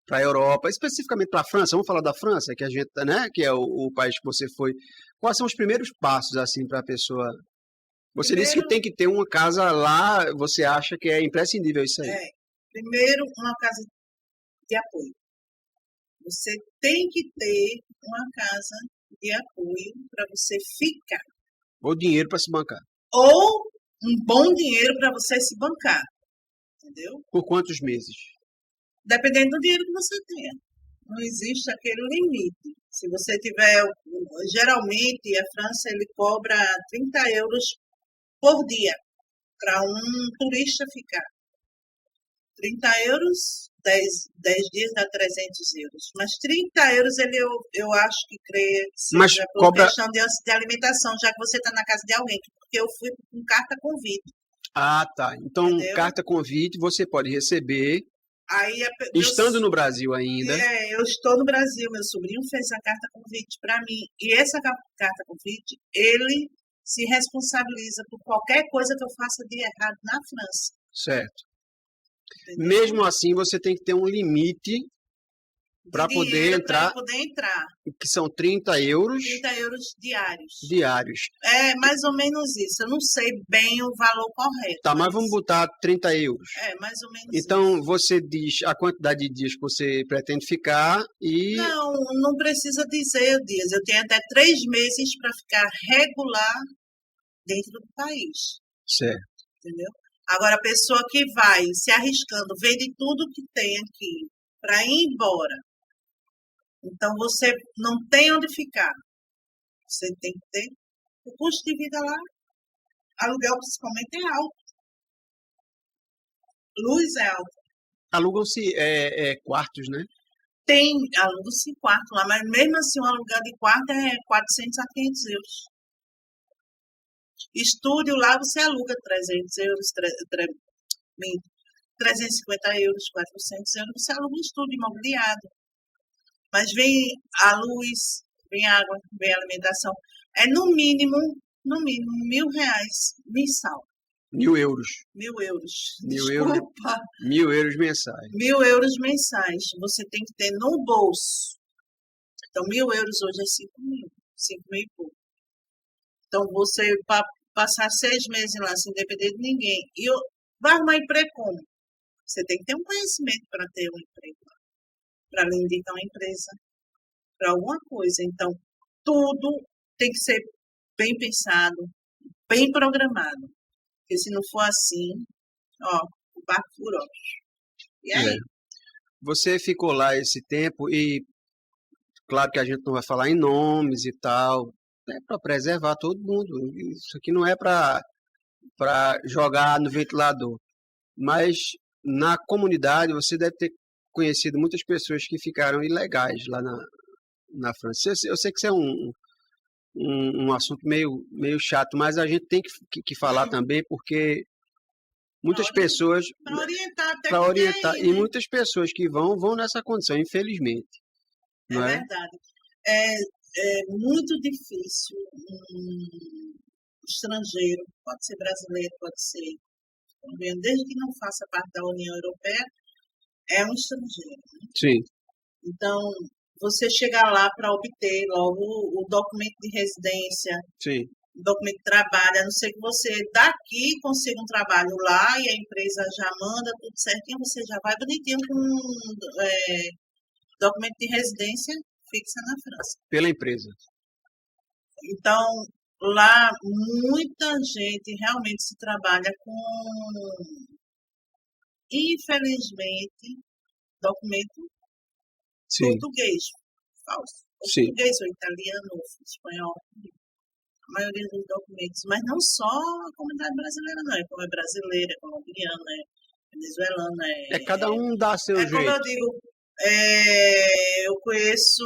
A: para a Europa, especificamente para a França, vamos falar da França, que a gente, né, que é o país que você foi. Quais são os primeiros passos assim para a pessoa? Você disse que tem que ter uma casa lá, você acha que é imprescindível isso aí?
B: Primeiro, uma casa de apoio. Você tem que ter uma casa de apoio para você ficar.
A: Ou dinheiro para se bancar.
B: ou um bom dinheiro para você se bancar, entendeu?
A: Por quantos meses?
B: Dependendo do dinheiro que você tenha. Não existe aquele limite. Se você tiver, geralmente a França ele cobra 30 euros por dia para um turista ficar. 30 euros, 10 dias dá 300 euros. Mas 30 euros eu acho que creio seja por
A: cobra...
B: questão de alimentação, já que você está na casa de alguém. Porque eu fui com carta convite.
A: Ah, tá. Então,
B: entendeu?
A: Carta convite você pode receber
B: aí
A: estando no Brasil ainda.
B: Eu estou no Brasil. Meu sobrinho fez a carta convite para mim. E essa carta convite, ele se responsabiliza por qualquer coisa que eu faça de errado na França.
A: Certo. Entendeu? Mesmo assim, você tem que ter um limite para poder entrar. Que são 30 euros.
B: 30 euros diários.
A: Diários.
B: É mais ou menos isso. Eu não sei bem o valor correto.
A: Tá, mas vamos botar 30 euros.
B: É, mais ou menos
A: então,
B: isso.
A: Você diz a quantidade de dias que você pretende ficar e...
B: Não precisa dizer dias. Eu tenho até 3 meses para ficar regular dentro do país.
A: Certo.
B: Entendeu? Agora, a pessoa que vai se arriscando, vende tudo que tem aqui para ir embora. Então, você não tem onde ficar. Você tem que ter. O custo de vida lá, aluguel principalmente é alto. Luz é alta.
A: Alugam-se quartos, né?
B: Alugam-se quarto lá, mas mesmo assim, um aluguel de quarto é 400 a 500 euros. Estúdio lá você aluga 300 euros, 350 euros, 400 euros, você aluga um estúdio imobiliado. Mas vem a luz, vem a água, vem a alimentação. É no mínimo R$1.000 mensal.
A: 1.000 euros.
B: 1.000 euros.
A: 1.000 euros. 1.000 euros mensais.
B: 1.000 euros mensais. Você tem que ter no bolso. Então, 1.000 euros hoje é 5.000. 5.000 e pouco. Então, você, para passar 6 meses lá sem depender de ninguém, e vai arrumar emprego como? Você tem que ter um conhecimento para ter um emprego lá. Para lhe indicar uma empresa, para alguma coisa. Então, tudo tem que ser bem pensado, bem programado. Porque se não for assim, o barco furou. E aí?
A: Você ficou lá esse tempo e, claro que a gente não vai falar em nomes e tal, é para preservar todo mundo. Isso aqui não é para jogar no ventilador. Mas na comunidade você deve ter conhecido muitas pessoas que ficaram ilegais lá na França. Eu sei que isso é um assunto meio chato, mas a gente tem que falar também, porque muitas pessoas... Para orientar. E muitas pessoas que vão nessa condição, infelizmente.
B: Não é verdade. É muito difícil um estrangeiro, pode ser brasileiro, pode ser colombiano, desde que não faça parte da União Europeia, é um estrangeiro. Né?
A: Sim.
B: Então, você chegar lá para obter logo o documento de residência,
A: sim,
B: o documento de trabalho, a não ser que você daqui consiga um trabalho lá e a empresa já manda tudo certinho, você já vai bonitinho com documento de residência fixa na França.
A: Pela empresa.
B: Então, lá muita gente realmente se trabalha com, infelizmente, documento português falso. Português ou italiano, ou espanhol. A maioria dos documentos. Mas não só a comunidade brasileira, não. Como é brasileira, é colombiana, é venezuelana.
A: Cada um dá seu jeito.
B: Como eu digo, eu conheço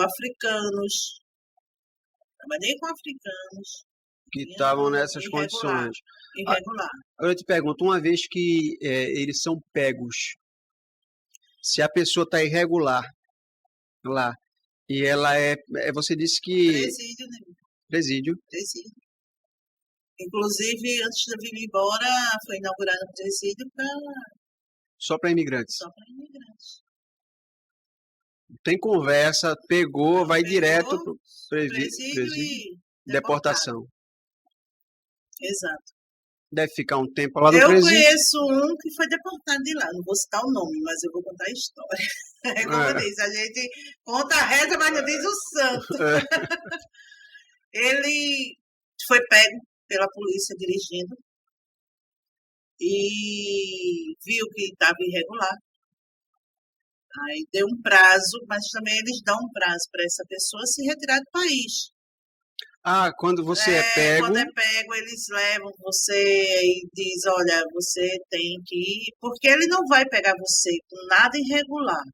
B: africanos. Trabalhei com africanos.
A: Que estavam nessas condições.
B: Irregular.
A: Agora eu te pergunto, uma vez que eles são pegos, se a pessoa está irregular lá, e ela você disse que...
B: Presídio, né?
A: Presídio.
B: Inclusive, antes de eu vir embora, foi inaugurado um presídio
A: só para imigrantes.
B: Só para imigrantes.
A: Tem conversa, vai direto para o
B: presídio e
A: deportação.
B: Exato.
A: Deve ficar um tempo lá no presídio.
B: Eu conheço um que foi deportado de lá, não vou citar o nome, mas eu vou contar a história. Como eu disse, a gente conta a reza, mas não diz o santo. Ele foi pego pela polícia dirigindo e viu que estava irregular. Aí deu um prazo, mas também eles dão um prazo para essa pessoa se retirar do país.
A: Quando você é pego...
B: Quando é pego, eles levam você e diz, olha, você tem que ir, porque ele não vai pegar você com nada irregular.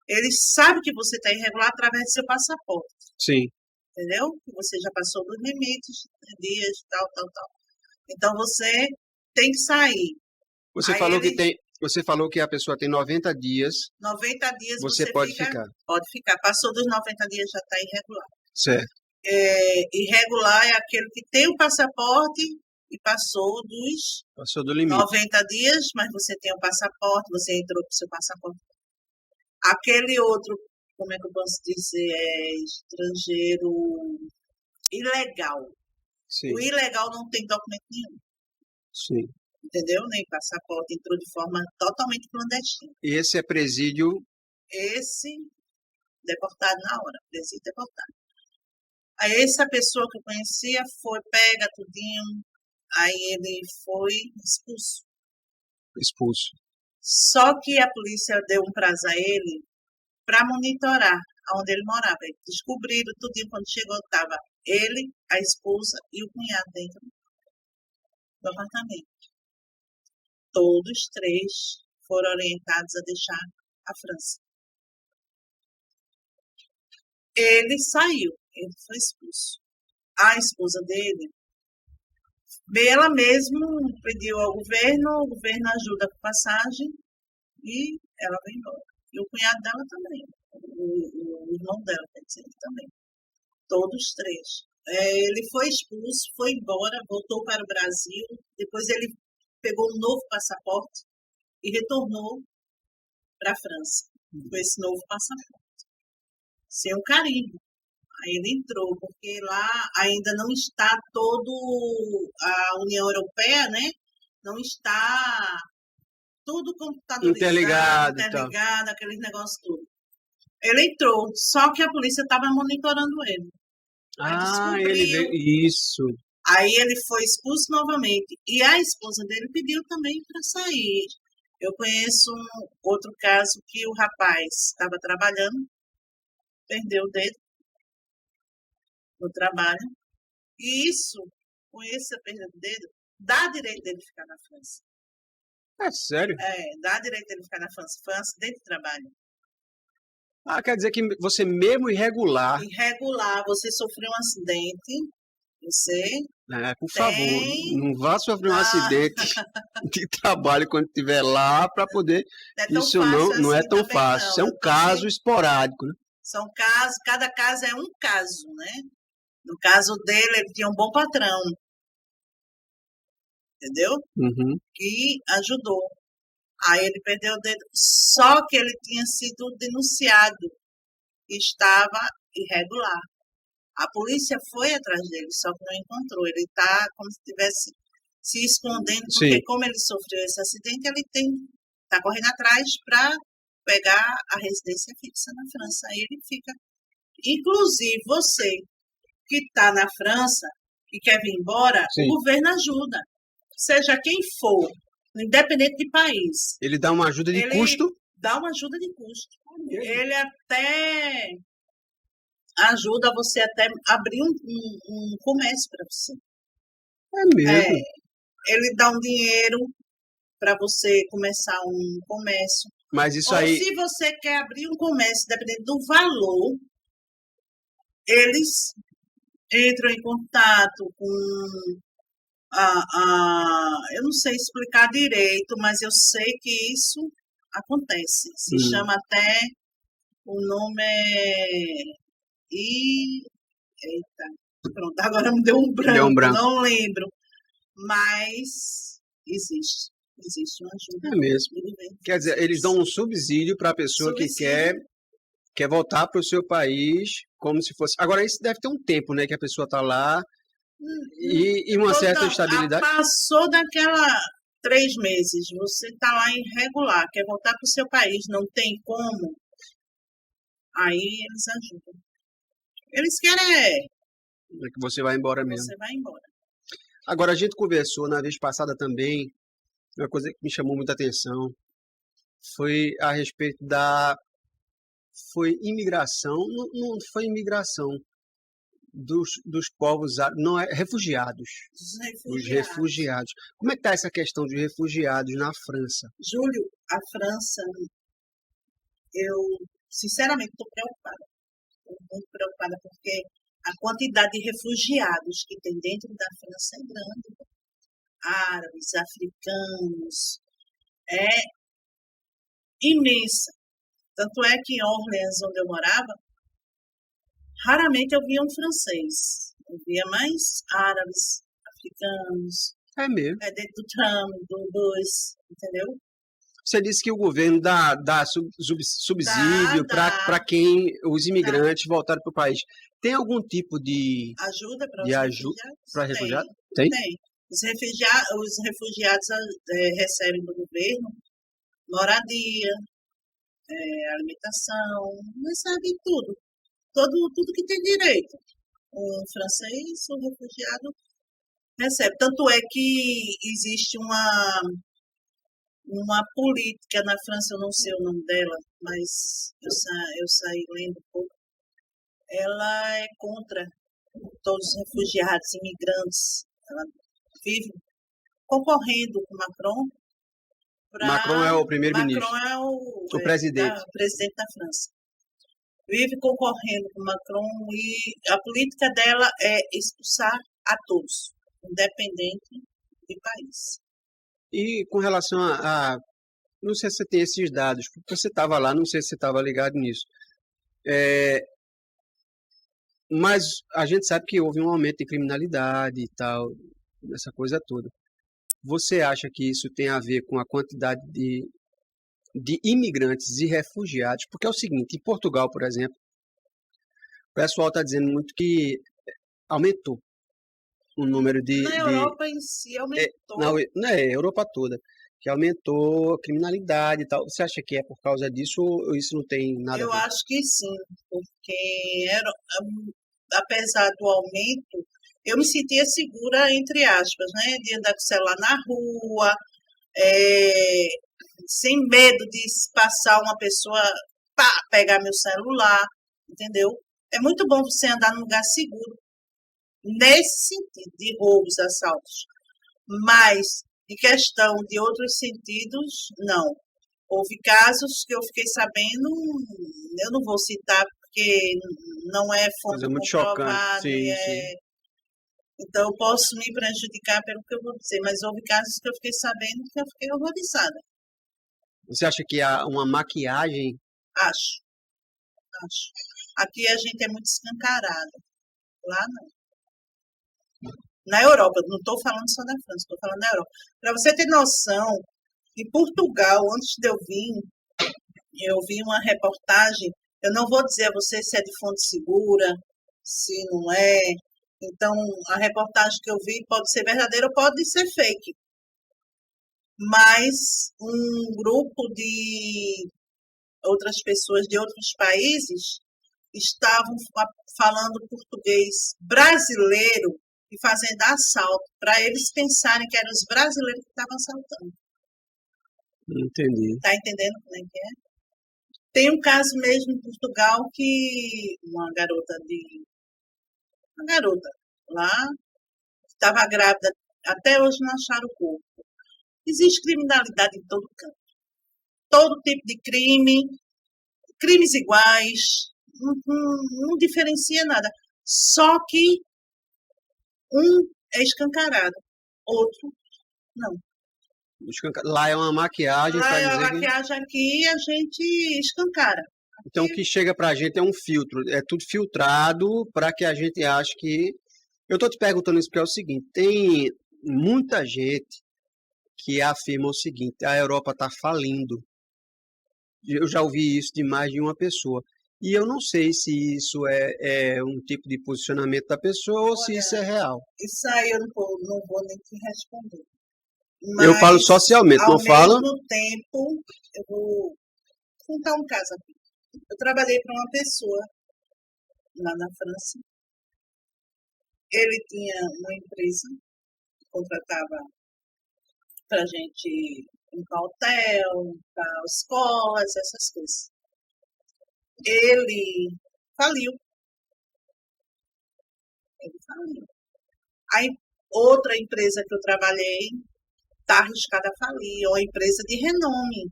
B: Ele sabe que você está irregular através do seu passaporte.
A: Sim.
B: Entendeu? Que você já passou dos limites, dias, tal. Então, você tem que sair.
A: Você falou que a pessoa tem 90 dias.
B: 90 dias
A: você pode ficar.
B: Pode ficar. Passou dos 90 dias, já está irregular.
A: Certo.
B: Irregular é aquele que tem o passaporte e passou
A: do limite.
B: 90 dias, mas você tem o passaporte, você entrou com o seu passaporte. Aquele outro, como é que eu posso dizer, estrangeiro ilegal.
A: Sim.
B: O ilegal não tem documento nenhum.
A: Sim.
B: Entendeu? Nem passaporte, entrou de forma totalmente clandestina.
A: E esse é presídio?
B: Esse, deportado na hora, presídio deportado. Aí essa pessoa que eu conhecia foi pega tudinho, aí ele foi expulso.
A: Expulso.
B: Só que a polícia deu um prazo a ele para monitorar onde ele morava. Eles descobriram tudinho, quando chegou, estava ele, a esposa e o cunhado dentro do apartamento. Todos três foram orientados a deixar a França. Ele saiu, ele foi expulso. A esposa dele, ela mesma pediu ao governo, o governo ajuda com passagem e ela veio embora. E o cunhado dela também, o irmão dela, quer dizer, também. Todos três. Ele foi expulso, foi embora, voltou para o Brasil, depois ele pegou um novo passaporte e retornou para a França com esse novo passaporte, sem o carimbo. Aí ele entrou, porque lá ainda não está todo a União Europeia, né? Não está tudo computadorizado, interligado, aqueles negócios tudo. Ele entrou, só que a polícia estava monitorando ele.
A: Ele veio... Isso.
B: Aí ele foi expulso novamente. E a esposa dele pediu também para sair. Eu conheço outro caso que o rapaz estava trabalhando, perdeu o dedo no trabalho. E isso, com essa perda do dedo, dá direito dele ficar na França.
A: É sério?
B: Dá direito dele ficar na França. Foi um acidente de trabalho.
A: Quer dizer que você mesmo irregular...
B: Irregular, você sofreu um acidente, você...
A: por favor, não vá sofrer um acidente de trabalho quando estiver lá para poder... Isso não é tão fácil. Isso é um caso esporádico, né?
B: São casos, cada caso é um caso, né? No caso dele, ele tinha um bom patrão. Entendeu?
A: Uhum.
B: Que ajudou. Aí ele perdeu o dedo. Só que ele tinha sido denunciado. E estava irregular. A polícia foi atrás dele, só que não encontrou. Ele está como se estivesse se escondendo, porque
A: Sim.
B: como ele sofreu esse acidente, ele está correndo atrás para pegar a residência fixa na França. Aí ele fica. Inclusive, você que está na França e quer vir embora,
A: Sim.
B: o governo ajuda. Seja quem for, independente de país.
A: Ele dá uma ajuda de custo?
B: Dá uma ajuda de custo. Ele até ajuda você até abrir um comércio para você.
A: É mesmo?
B: Ele dá um dinheiro para você começar um comércio.
A: Mas isso
B: Ou
A: aí...
B: se você quer abrir um comércio, dependendo do valor, eles entram em contato com eu não sei explicar direito, mas eu sei que isso acontece. Se chama até, o nome eita, pronto, agora me deu um branco, não lembro. Mas existe uma ajuda.
A: É mesmo. Quer dizer, eles dão um subsídio para a pessoa que quer voltar para o seu país, como se fosse... Agora, isso deve ter um tempo, né, que a pessoa está lá e uma certa estabilidade.
B: Passou daquela 3 meses, você está lá irregular, quer voltar para o seu país, não tem como, aí eles ajudam. Eles querem
A: que você vai embora mesmo.
B: Você vai embora.
A: Agora, a gente conversou na vez passada também, uma coisa que me chamou muita atenção foi a respeito foi imigração, não foi imigração dos povos, não é, refugiados, os refugiados. Como é que está essa questão dos refugiados na França?
B: Júlio, a França, eu sinceramente estou preocupada, muito preocupada, porque a quantidade de refugiados que tem dentro da França é grande. Árabes, africanos, é imensa. Tanto é que em Orleans, onde eu morava, raramente eu via um francês. Eu via mais árabes, africanos.
A: É mesmo.
B: Dentro do tram, do bus, entendeu?
A: Você disse que o governo dá subsídio para quem os imigrantes voltaram para o país. Tem algum tipo de
B: ajuda
A: para refugiados?
B: Tem. Os refugiados recebem do governo moradia, alimentação, recebem tudo. Tudo que tem direito. Um francês, um refugiado, recebe. Tanto é que existe uma política na França, eu não sei o nome dela, mas eu saí lendo um pouco. Ela é contra todos os refugiados, imigrantes. Ela vive concorrendo com Macron.
A: Macron é o primeiro-ministro.
B: Macron é o
A: presidente.
B: O presidente da França. Vive concorrendo com Macron e a política dela é expulsar a todos, independente do país.
A: E com relação não sei se você tem esses dados, porque você estava lá, não sei se você estava ligado nisso. Mas a gente sabe que houve um aumento de criminalidade e tal, essa coisa toda. Você acha que isso tem a ver com a quantidade de imigrantes e refugiados? Porque é o seguinte, em Portugal, por exemplo, o pessoal está dizendo muito que aumentou o número
B: Na Europa em si aumentou.
A: Na Europa toda, que aumentou a criminalidade e tal. Você acha que é por causa disso ou isso não tem nada a ver?
B: Eu acho que sim, porque apesar do aumento, eu me sentia segura, entre aspas, né, de andar com o celular na rua, sem medo de passar uma pessoa, pegar meu celular, entendeu? É muito bom você andar num lugar seguro, nesse sentido, de roubos, assaltos. Mas, em questão de outros sentidos, não. Houve casos que eu fiquei sabendo, eu não vou citar porque não é fonte comprovada.
A: Sim.
B: Então, eu posso me prejudicar pelo que eu vou dizer, mas houve casos que eu fiquei sabendo que eu fiquei horrorizada.
A: Você acha que há uma maquiagem?
B: Acho. Aqui a gente é muito escancarado. Lá não. Na Europa, não estou falando só da França, estou falando da Europa. Para você ter noção, em Portugal, antes de eu vir, eu vi uma reportagem, eu não vou dizer a você se é de fonte segura, se não é. Então, a reportagem que eu vi pode ser verdadeira ou pode ser fake. Mas um grupo de outras pessoas de outros países estavam falando português brasileiro e fazendo assalto, para eles pensarem que eram os brasileiros que estavam assaltando.
A: Entendi.
B: Está entendendo como é que é? Tem um caso mesmo em Portugal que uma garota lá estava grávida, até hoje não acharam o corpo. Existe criminalidade em todo canto. Todo tipo de crimes iguais, não diferencia nada. Só que um é escancarado, outro não.
A: Lá é uma maquiagem.
B: Lá é uma maquiagem, aqui a gente escancara.
A: Então o que chega pra gente é um filtro, é tudo filtrado para que a gente ache que... Eu estou te perguntando isso porque é o seguinte, tem muita gente que afirma o seguinte, a Europa está falindo. Eu já ouvi isso de mais de uma pessoa. E eu não sei se isso é um tipo de posicionamento da pessoa ou se isso é real.
B: Isso aí eu não vou nem te responder. Mas,
A: eu falo socialmente, não falo?
B: Ao mesmo tempo, eu vou contar um caso aqui. Eu trabalhei para uma pessoa lá na França. Ele tinha uma empresa contratava para a gente ir para hotel, para escolas, essas coisas. Ele faliu. Aí, outra empresa que eu trabalhei está arriscada a falir, uma empresa de renome,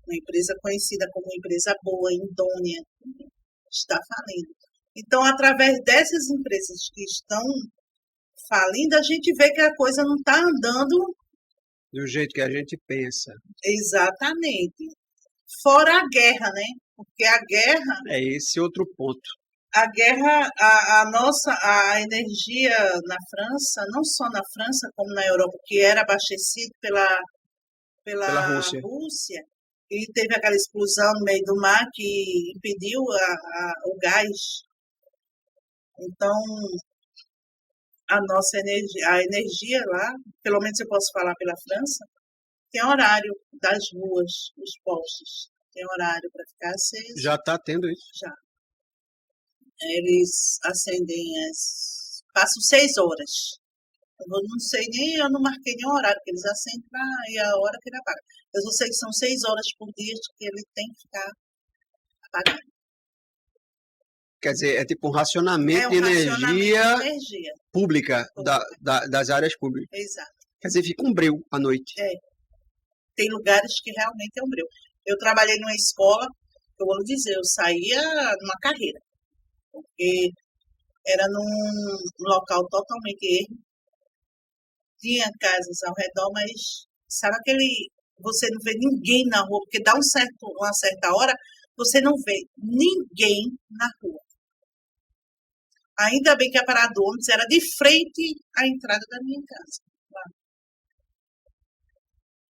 B: uma empresa conhecida como empresa boa, idônea, está falindo. Então, através dessas empresas que estão falindo, a gente vê que a coisa não está andando
A: do jeito que a gente pensa.
B: Exatamente. Fora a guerra, né? Porque a guerra...
A: É esse outro ponto.
B: A guerra, a energia na França, não só na França, como na Europa, que era abastecido pela Rússia, e teve aquela explosão no meio do mar que impediu o gás. Então, a energia lá, pelo menos eu posso falar pela França, tem horário das ruas, dos postes, tem horário para ficar aceso.
A: Já está tendo isso?
B: Já. Eles acendem passam 6 horas. Eu não sei nem, eu não marquei nenhum horário que eles acendem e a hora que ele apaga. Eu só sei que são 6 horas por dia que ele tem que ficar apagado.
A: Quer dizer, é tipo um racionamento, de energia pública, das áreas públicas.
B: Exato.
A: Quer dizer, fica um breu à noite.
B: É. Tem lugares que realmente é um breu. Eu trabalhei numa escola, eu vou lhe dizer, eu saía numa carreira. Porque era num local totalmente ermo. Tinha casas ao redor, mas sabe aquele... Você não vê ninguém na rua, porque dá uma certa hora, você não vê ninguém na rua. Ainda bem que a parada do ônibus era de frente à entrada da minha casa.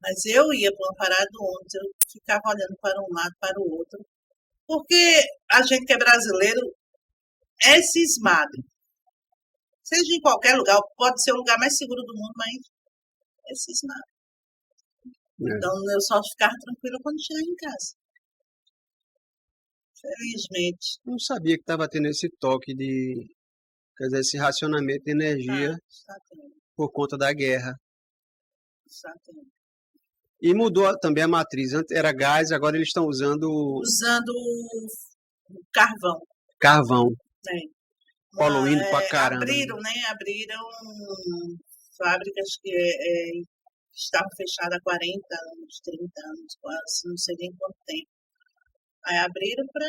B: Mas eu ia para uma parada do ônibus, eu ficava olhando para um lado, para o outro. Porque a gente que é brasileiro é cismado. Seja em qualquer lugar, pode ser o lugar mais seguro do mundo, mas é cismado. Então eu só ficava tranquila quando chegava em casa. Felizmente.
A: Não sabia que estava tendo esse toque de... Quer dizer, esse racionamento de energia por conta da guerra.
B: Está tendo.
A: E mudou também a matriz. Antes era gás, agora eles estão usando...
B: Usando carvão.
A: Carvão.
B: É.
A: Poluindo pra caramba.
B: Abriram fábricas que estavam fechadas há 40 anos, 30 anos, quase, não sei nem quanto tempo. Aí abriram para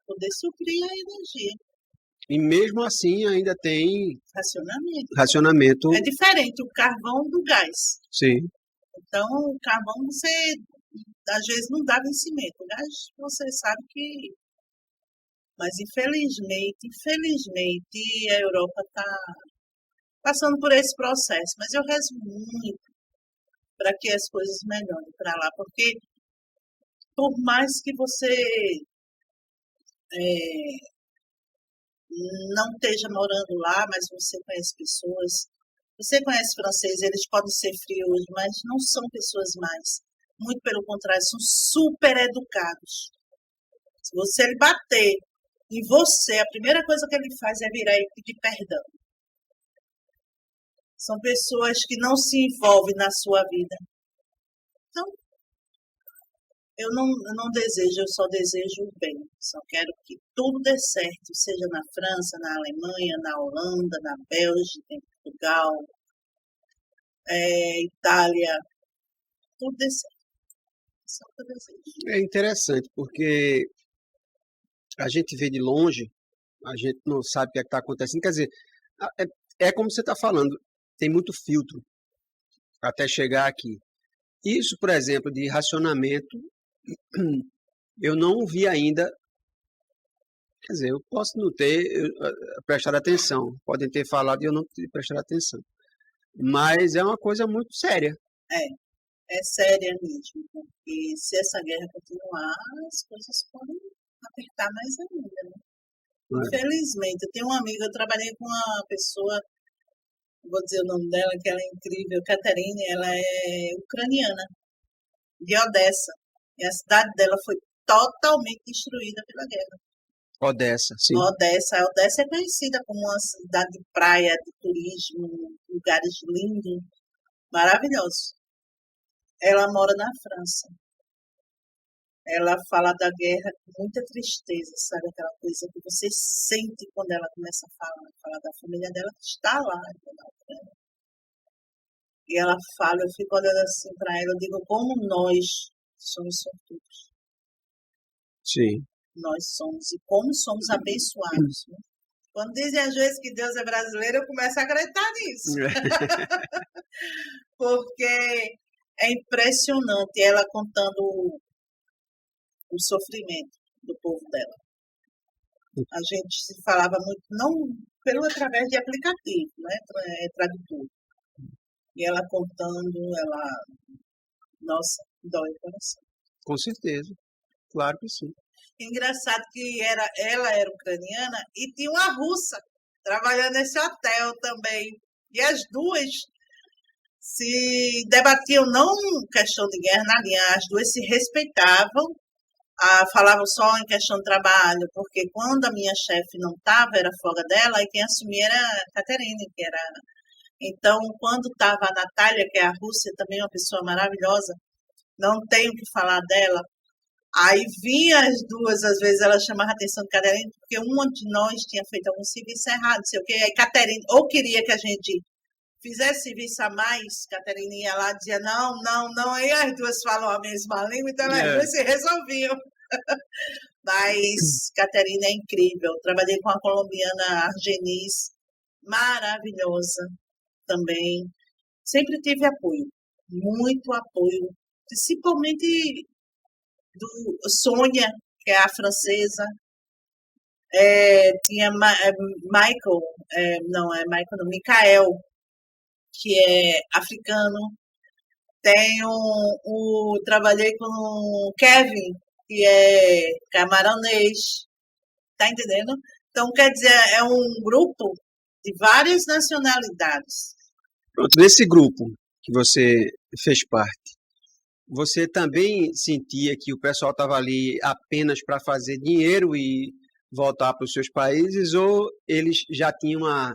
B: poder suprir a energia.
A: E mesmo assim ainda tem...
B: Racionamento. É diferente o carvão do gás.
A: Sim.
B: Então, o carvão você, às vezes, não dá vencimento. O gás, você sabe que... Mas, infelizmente, a Europa está passando por esse processo. Mas eu rezo muito para que as coisas melhorem para lá. Porque, por mais que você não esteja morando lá, mas você conhece pessoas... Você conhece francês, eles podem ser frios, mas não são pessoas mais. Muito pelo contrário, são super educados. Se você lhe bater em você, a primeira coisa que ele faz é virar e pedir perdão. São pessoas que não se envolvem na sua vida. Então, eu não desejo, eu só desejo o bem. Só quero que tudo dê certo, seja na França, na Alemanha, na Holanda, na Bélgica, em Portugal, Itália, tudo dê certo. Só que eu desejo.
A: É interessante, porque a gente vê de longe, a gente não sabe o que está acontecendo. Quer dizer, é como você está falando, tem muito filtro até chegar aqui. Isso, por exemplo, de racionamento, eu não vi ainda. Quer dizer, eu posso não ter prestado atenção, podem ter falado e eu não ter prestado atenção. Mas é uma coisa muito séria.
B: É séria mesmo, porque se essa guerra continuar, as coisas podem apertar mais ainda, né? Infelizmente, eu tenho uma amiga, eu trabalhei com uma pessoa, vou dizer o nome dela, que ela é incrível, Caterine, ela é ucraniana, de Odessa, e a cidade dela foi totalmente destruída pela guerra.
A: Odessa, sim.
B: Odessa é conhecida como uma cidade de praia, de turismo, lugares lindos, maravilhosos. Ela mora na França. Ela fala da guerra com muita tristeza, sabe? Aquela coisa que você sente quando ela começa a falar da família dela que está lá. Entendeu? E ela fala, eu fico olhando assim para ela, eu digo, como nós somos sortudos.
A: Sim.
B: Nós somos, e como somos abençoados. Né? Quando dizem às vezes que Deus é brasileiro, eu começo a acreditar nisso. Porque é impressionante ela contando o sofrimento do povo dela. A gente se falava muito, não através de aplicativo, né? Tradutor. E ela contando, nossa, dói o coração.
A: Com certeza, claro que sim.
B: Engraçado que ela era ucraniana e tinha uma russa trabalhando nesse hotel também. E as duas se debatiam não questão de guerra, na linha, as duas se respeitavam, falavam só em questão de trabalho, porque quando a minha chefe não estava, era folga dela, e quem assumia era a Caterine, que era... Então, quando estava a Natália, que é a Rússia, também uma pessoa maravilhosa, não tenho o que falar dela, aí vinha as duas, às vezes ela chamava a atenção de Caterine, porque uma de nós tinha feito algum serviço errado, não sei o quê, aí Caterine ou queria que a gente fizesse serviço a mais, Caterine ia lá e dizia, não, aí as duas falam a mesma língua, então as duas se resolviam. Mas Caterine é incrível, trabalhei com a colombiana Argenis, maravilhosa também, sempre tive apoio, muito apoio, principalmente do Sônia, que é a francesa, tinha Michael, que é africano, trabalhei com o Kevin, que é camaronês, tá entendendo? Então, quer dizer, é um grupo de várias nacionalidades.
A: Pronto, nesse grupo que você fez parte, você também sentia que o pessoal estava ali apenas para fazer dinheiro e voltar para os seus países, ou eles já tinham a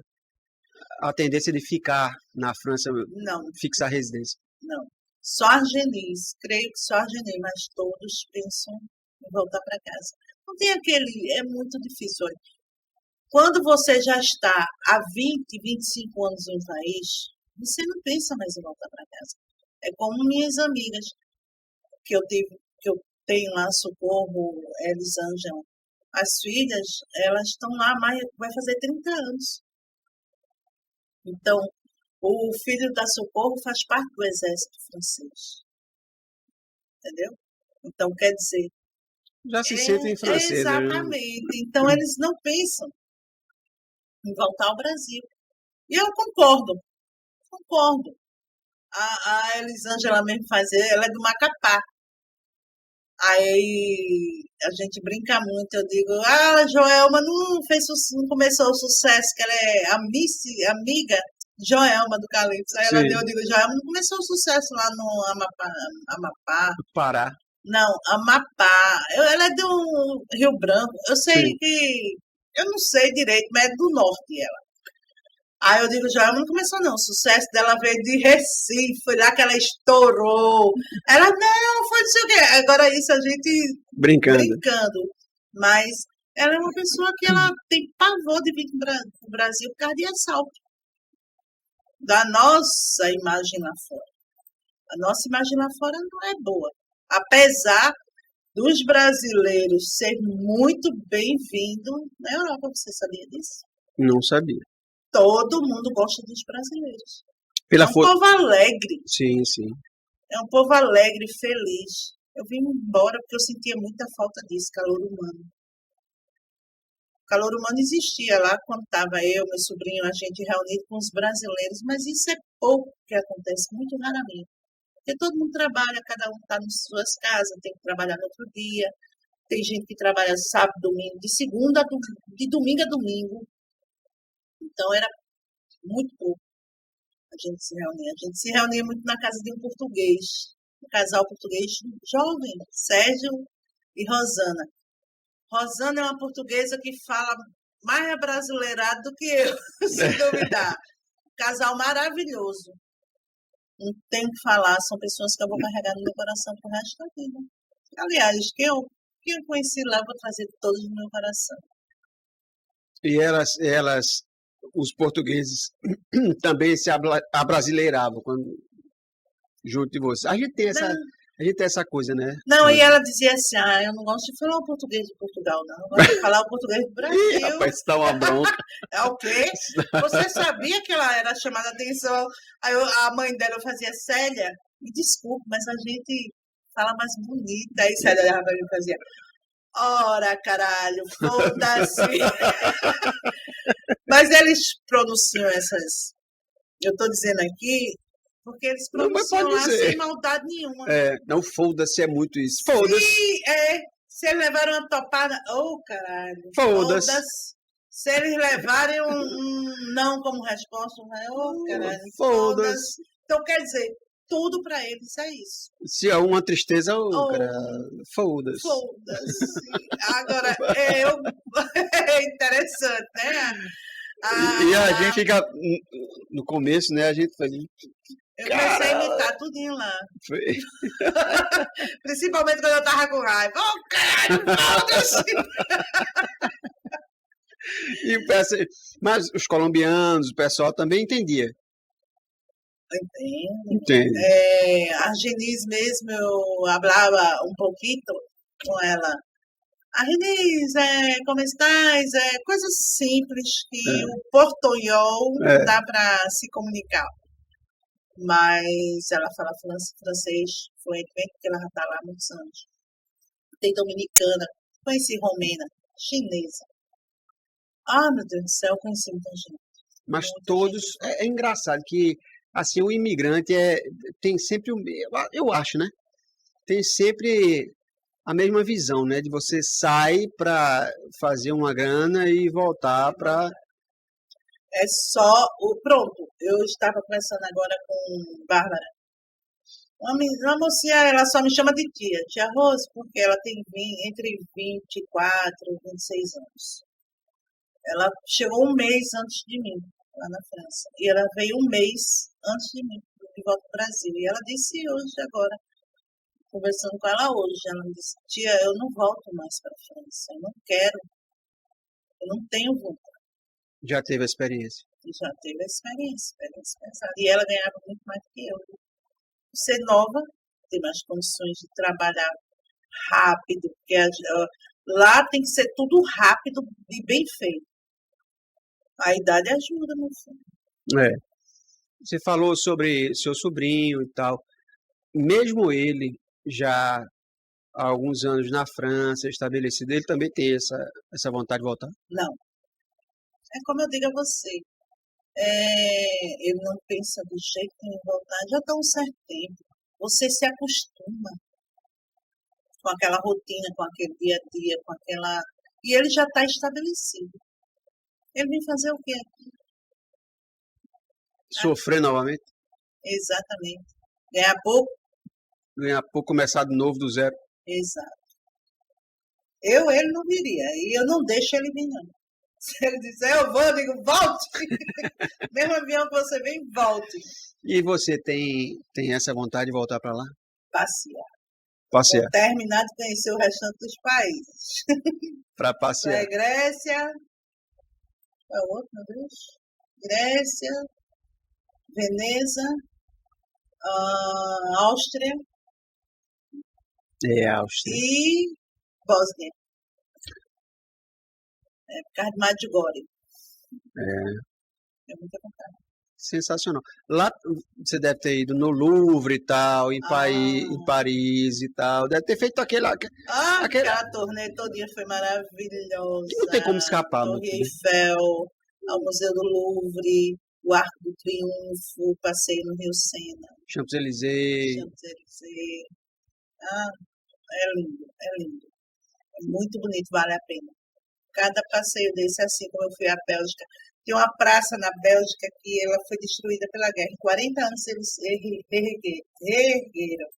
A: tendência de ficar na França,
B: não,
A: fixar residência?
B: Não. Só Argenis, creio que só Argenis, mas todos pensam em voltar para casa. Não tem é muito difícil. Olha. Quando você já está há 20, 25 anos em um país, você não pensa mais em voltar para casa. É como minhas amigas, que eu tenho lá, Socorro, Elisângela. As filhas, elas estão lá, vai fazer 30 anos. Então, o filho da Socorro faz parte do exército francês. Entendeu? Então, quer dizer...
A: Já se sentem franceses.
B: Exatamente. Né? Então, eles não pensam em voltar ao Brasil. E eu concordo. A Elisângela mesmo ela é do Macapá. Aí a gente brinca muito, eu digo, a Joelma não começou o sucesso, que ela é amiga Joelma do Calypso. Aí eu digo, Joelma não começou o sucesso lá no Amapá.
A: Pará.
B: Não, Amapá. Ela é do Rio Branco. Eu sei que... Eu não sei direito, mas é do norte ela. Aí eu digo, Joelma não começou não. O sucesso dela veio de Recife. Foi lá que ela estourou. Ela, não, foi não sei o quê. Agora isso a gente... Brincando. Mas ela é uma pessoa que ela tem pavor de vir para o Brasil por causa de assalto. Da nossa imagem lá fora. A nossa imagem lá fora não é boa. Apesar dos brasileiros ser muito bem-vindos na Europa. Você sabia disso?
A: Não sabia.
B: Todo mundo gosta dos brasileiros. É um povo alegre.
A: Sim.
B: É um povo alegre, feliz. Eu vim embora porque eu sentia muita falta disso, calor humano. O calor humano existia lá quando estava eu, meu sobrinho, a gente reunido com os brasileiros, mas isso é pouco que acontece, muito raramente. Porque todo mundo trabalha, cada um está nas suas casas, tem que trabalhar no outro dia. Tem gente que trabalha sábado, domingo, de domingo a domingo. Então era muito pouco a gente se reunia. A gente se reunia muito na casa de um português, um casal português jovem, Sérgio e Rosana. Rosana é uma portuguesa que fala mais abrasileirado do que eu, sem duvidar. Casal maravilhoso. Não tenho que falar, são pessoas que eu vou carregar no meu coração pro resto da vida. Aliás, quem eu conheci lá, eu vou trazer todos no meu coração.
A: E os portugueses também se abrasileiravam junto de você. A gente tem essa coisa, né?
B: Não, e ela dizia assim, eu não gosto de falar o português de Portugal, não. Eu gosto de falar o português do Brasil.
A: Ih, rapaz, isso dá uma bronca.
B: É o quê? Você sabia que ela era chamada de atenção? Aí a mãe dela fazia, Célia, me desculpe, mas a gente fala mais bonita. Aí Célia olhava pra mim e fazia, ora, caralho, foda-se. Mas eles pronunciam essas... Eu estou dizendo aqui porque eles pronunciam lá sem maldade nenhuma.
A: Não, foda-se, é muito isso. Foda-se.
B: Se eles levaram uma topada... caralho.
A: Foda-se.
B: Se eles levarem um não como resposta, caralho.
A: Foda-se.
B: Então, quer dizer, tudo para eles é isso.
A: Se há uma tristeza, cara, foda-se.
B: Foda-se. Agora, é interessante, né?
A: E a gente fica, no começo, né, a gente faz...
B: Eu comecei a imitar tudinho lá.
A: Foi.
B: Principalmente quando eu tava com raiva. Caralho, foda-se!
A: Mas os colombianos, o pessoal também entendia.
B: Entende. A Genise mesmo, eu falava um pouquinho com ela. A Genise, como estás? Coisas simples que o portunhol dá para se comunicar. Mas ela fala francês fluentemente, porque ela já está lá há muitos anos. Tem dominicana, conheci romena, chinesa. Meu Deus do céu, conheci muita gente.
A: Mas todos... É engraçado que, assim, o imigrante tem sempre... Eu acho, né? Tem sempre a mesma visão, né? De você sair para fazer uma grana e voltar para...
B: É só pronto. Eu estava conversando agora com Bárbara. Uma mocinha, ela só me chama de tia Rose, porque ela tem entre 24 e 26 anos. Ela chegou um mês antes de mim, lá na França. E ela veio um mês antes de mim, de volta ao Brasil. E ela disse hoje, agora, conversando com ela hoje, ela me disse, tia, eu não volto mais para a França. Eu não quero. Eu não tenho vontade.
A: Já teve a experiência?
B: Já teve a experiência pesada. E ela ganhava muito mais do que eu. Ser nova, ter mais condições de trabalhar rápido, porque lá tem que ser tudo rápido e bem feito. A idade ajuda, meu filho.
A: Você falou sobre seu sobrinho e tal. Mesmo ele já há alguns anos na França, estabelecido, ele também tem essa vontade de voltar?
B: Não. É como eu digo a você, ele não pensa do jeito em voltar, já está um certo tempo. Você se acostuma com aquela rotina, com aquele dia a dia, com aquela... E ele já está estabelecido. Ele vem fazer o quê aqui?
A: Sofrer novamente?
B: Exatamente. Ganhar pouco,
A: começar de novo do zero.
B: Exato. Ele não viria, e eu não deixo ele vir, não. Se ele disser, eu vou, eu digo, volte! Mesmo avião que você vem, volte.
A: E você tem essa vontade de voltar para lá?
B: Passear. Vou terminar de conhecer o restante dos países.
A: Para passear.
B: Grécia. Qual é o outro, meu Deus? Grécia, Veneza, Áustria.
A: Áustria.
B: E Bósnia. Por causa de Medjugorje. É muita vontade.
A: Sensacional. Lá você deve ter ido no Louvre e tal, em Paris e tal. Deve ter feito aquela
B: turnê todinha foi maravilhosa.
A: Que não tem como escapar.
B: Torre Eiffel, ao Museu do Louvre, o Arco do Triunfo, passeio no Rio Sena.
A: Champs-Élysées.
B: É lindo, é lindo. É muito bonito, vale a pena. Cada passeio desse, assim como eu fui à Bélgica. Tem uma praça na Bélgica que ela foi destruída pela guerra. Em 40 anos eles reergueram.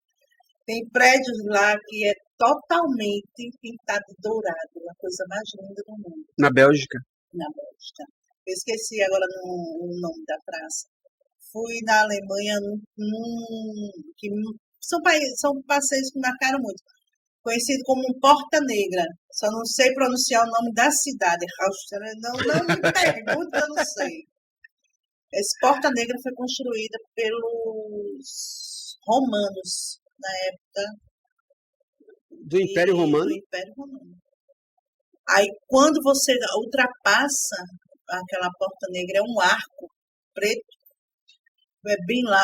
B: Tem prédios lá que é totalmente pintado de dourado, a coisa mais linda do mundo,
A: Na Bélgica.
B: na Bélgica. Eu esqueci agora o nome da praça. Fui na Alemanha, que são passeios que marcaram muito. Conhecido como Porta Negra. Só não sei pronunciar o nome da cidade. Não me pergunte, eu não sei. Esse Porta Negra foi construída pelos romanos na época
A: Do Império Romano?
B: Do Império Romano. Aí, quando você ultrapassa aquela Porta Negra, é um arco preto. É bem lá,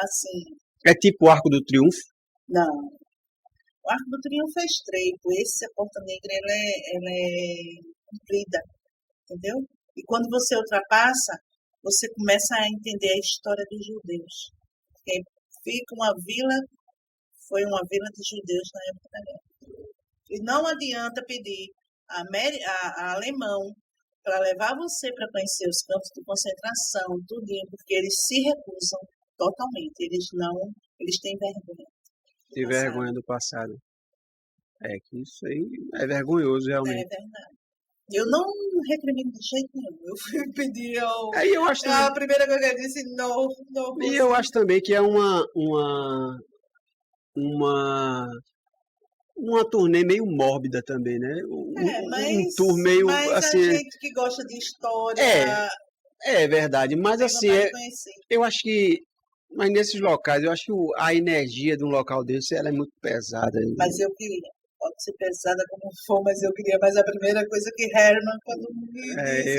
B: assim.
A: É tipo o Arco do Triunfo?
B: Não. O Arco do Triunfo é estreito. Esse, a Porta Negra, ela é comprida, entendeu? E quando você ultrapassa, você começa a entender a história dos judeus. Porque foi uma vila de judeus na época da guerra. E não adianta pedir a alemão para levar você para conhecer os campos de concentração, tudinho, porque eles se recusam totalmente. Eles têm vergonha.
A: Tem vergonha do passado. É que isso aí é vergonhoso, realmente.
B: É verdade. Eu não recrimino de jeito nenhum. Eu fui pedir
A: Aí eu acho
B: a primeira coisa que eu disse, não.
A: E eu acho também que é uma turnê meio mórbida também, né? Um tour meio
B: mas
A: assim.
B: a gente que gosta de história.
A: É verdade, mas assim, eu acho que. Mas nesses locais, eu acho que a energia de um local desse ela é muito pesada.
B: Mas eu queria. Pode ser pesada como for, mas eu queria. Mas a primeira coisa que Herman, quando me disse,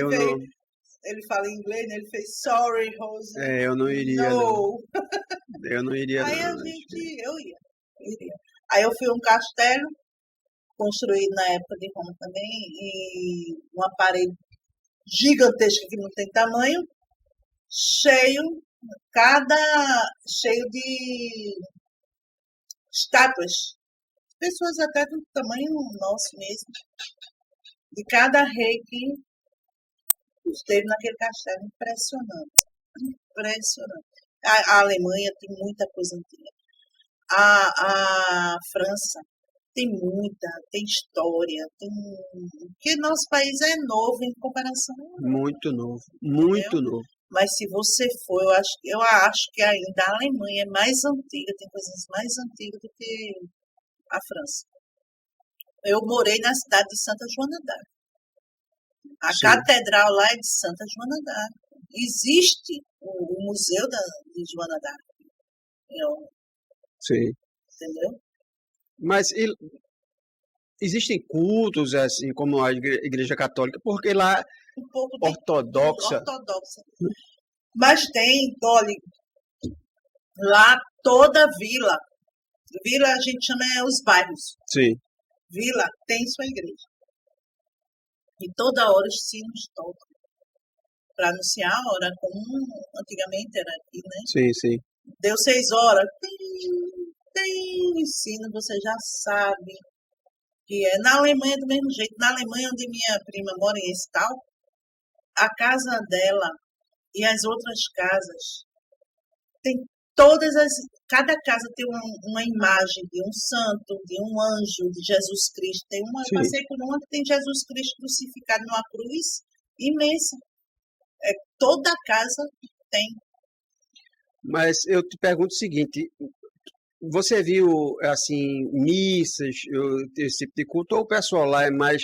B: ele fala em inglês, né? Ele fez sorry, Rose.
A: Eu não iria, não. Eu não iria,
B: Aí
A: não.
B: Eu iria. Aí eu fui a um castelo, construído na época de Roma também, e uma parede gigantesca que não tem tamanho, cheio de estátuas. Pessoas até do tamanho nosso mesmo. De cada rei que esteve naquele castelo. Impressionante. A Alemanha tem muita coisa antiga. A França tem história, porque nosso país é novo em comparação.
A: Muito novo, muito novo.
B: Mas se você for, eu acho que ainda a Alemanha é mais antiga, tem coisas mais antigas do que a França. Eu morei na cidade de Santa Joana d'Arc. A catedral lá é de Santa Joana d'Arc. Existe o museu de Joana d'Arc.
A: Sim.
B: Entendeu?
A: Mas existem cultos, assim, como a Igreja Católica, porque lá
B: um pouco
A: ortodoxa.
B: Mas tem, Dolly, lá toda vila a gente chama os bairros.
A: Sim.
B: Vila tem sua igreja. E toda hora os sinos tocam para anunciar a hora, como antigamente era aqui, né?
A: Sim, sim.
B: Deu 6 horas, tem sino, você já sabe que é. Na Alemanha do mesmo jeito. Na Alemanha, onde minha prima mora em Estal, a casa dela e as outras casas tem cada casa tem uma imagem de um santo, de um anjo, de Jesus Cristo. Tem eu passei por uma que tem Jesus Cristo crucificado numa cruz imensa. Toda casa tem.
A: Mas eu te pergunto o seguinte, você viu, assim, missas, esse tipo de culto, ou o pessoal lá é mais...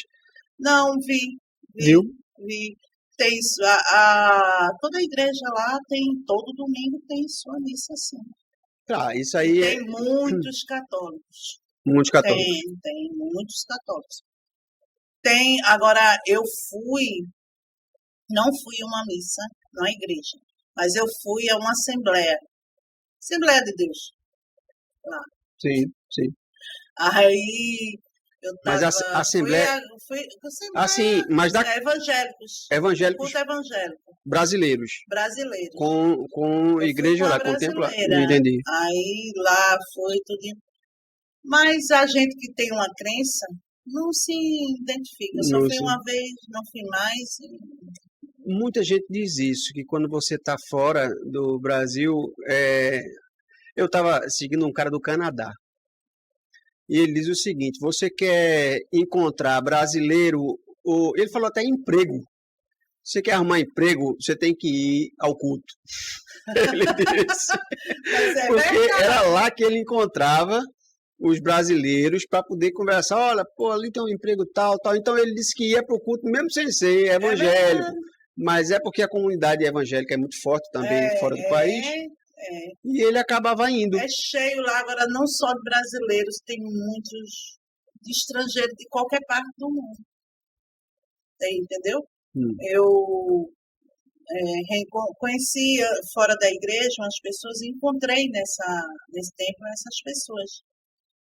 B: Não, vi.
A: Viu?
B: Vi. Tem toda a igreja lá todo domingo tem sua missa, sim.
A: Isso aí
B: tem muitos católicos.
A: Muitos católicos?
B: Tem muitos católicos. Agora, não fui a uma missa na igreja, mas eu fui a uma Assembleia de Deus, lá.
A: Sim, sim.
B: Aí...
A: Mas a Assembleia... Assim, mas
B: evangélicos.
A: Evangélicos.
B: Culto evangélico.
A: Brasileiros. Com igreja lá, com templo lá. Entendi.
B: Aí lá foi tudo. Mas a gente que tem uma crença não se identifica. Só fui uma vez, não fui mais.
A: Muita gente diz isso, que quando você está fora do Brasil... Eu estava seguindo um cara do Canadá. e ele diz o seguinte: você quer encontrar brasileiro, ele falou até emprego. Você quer arrumar emprego, você tem que ir ao culto. Ele disse. Porque era lá que ele encontrava os brasileiros para poder conversar. Olha, pô, ali tem um emprego tal, tal. Então ele disse que ia para o culto mesmo sem ser evangélico. Mas é porque a comunidade evangélica é muito forte também fora do país. E ele acabava indo.
B: É cheio lá, agora não só de brasileiros, tem muitos de estrangeiros de qualquer parte do mundo. Entendeu? Eu conhecia fora da igreja umas pessoas e encontrei nesse tempo essas pessoas.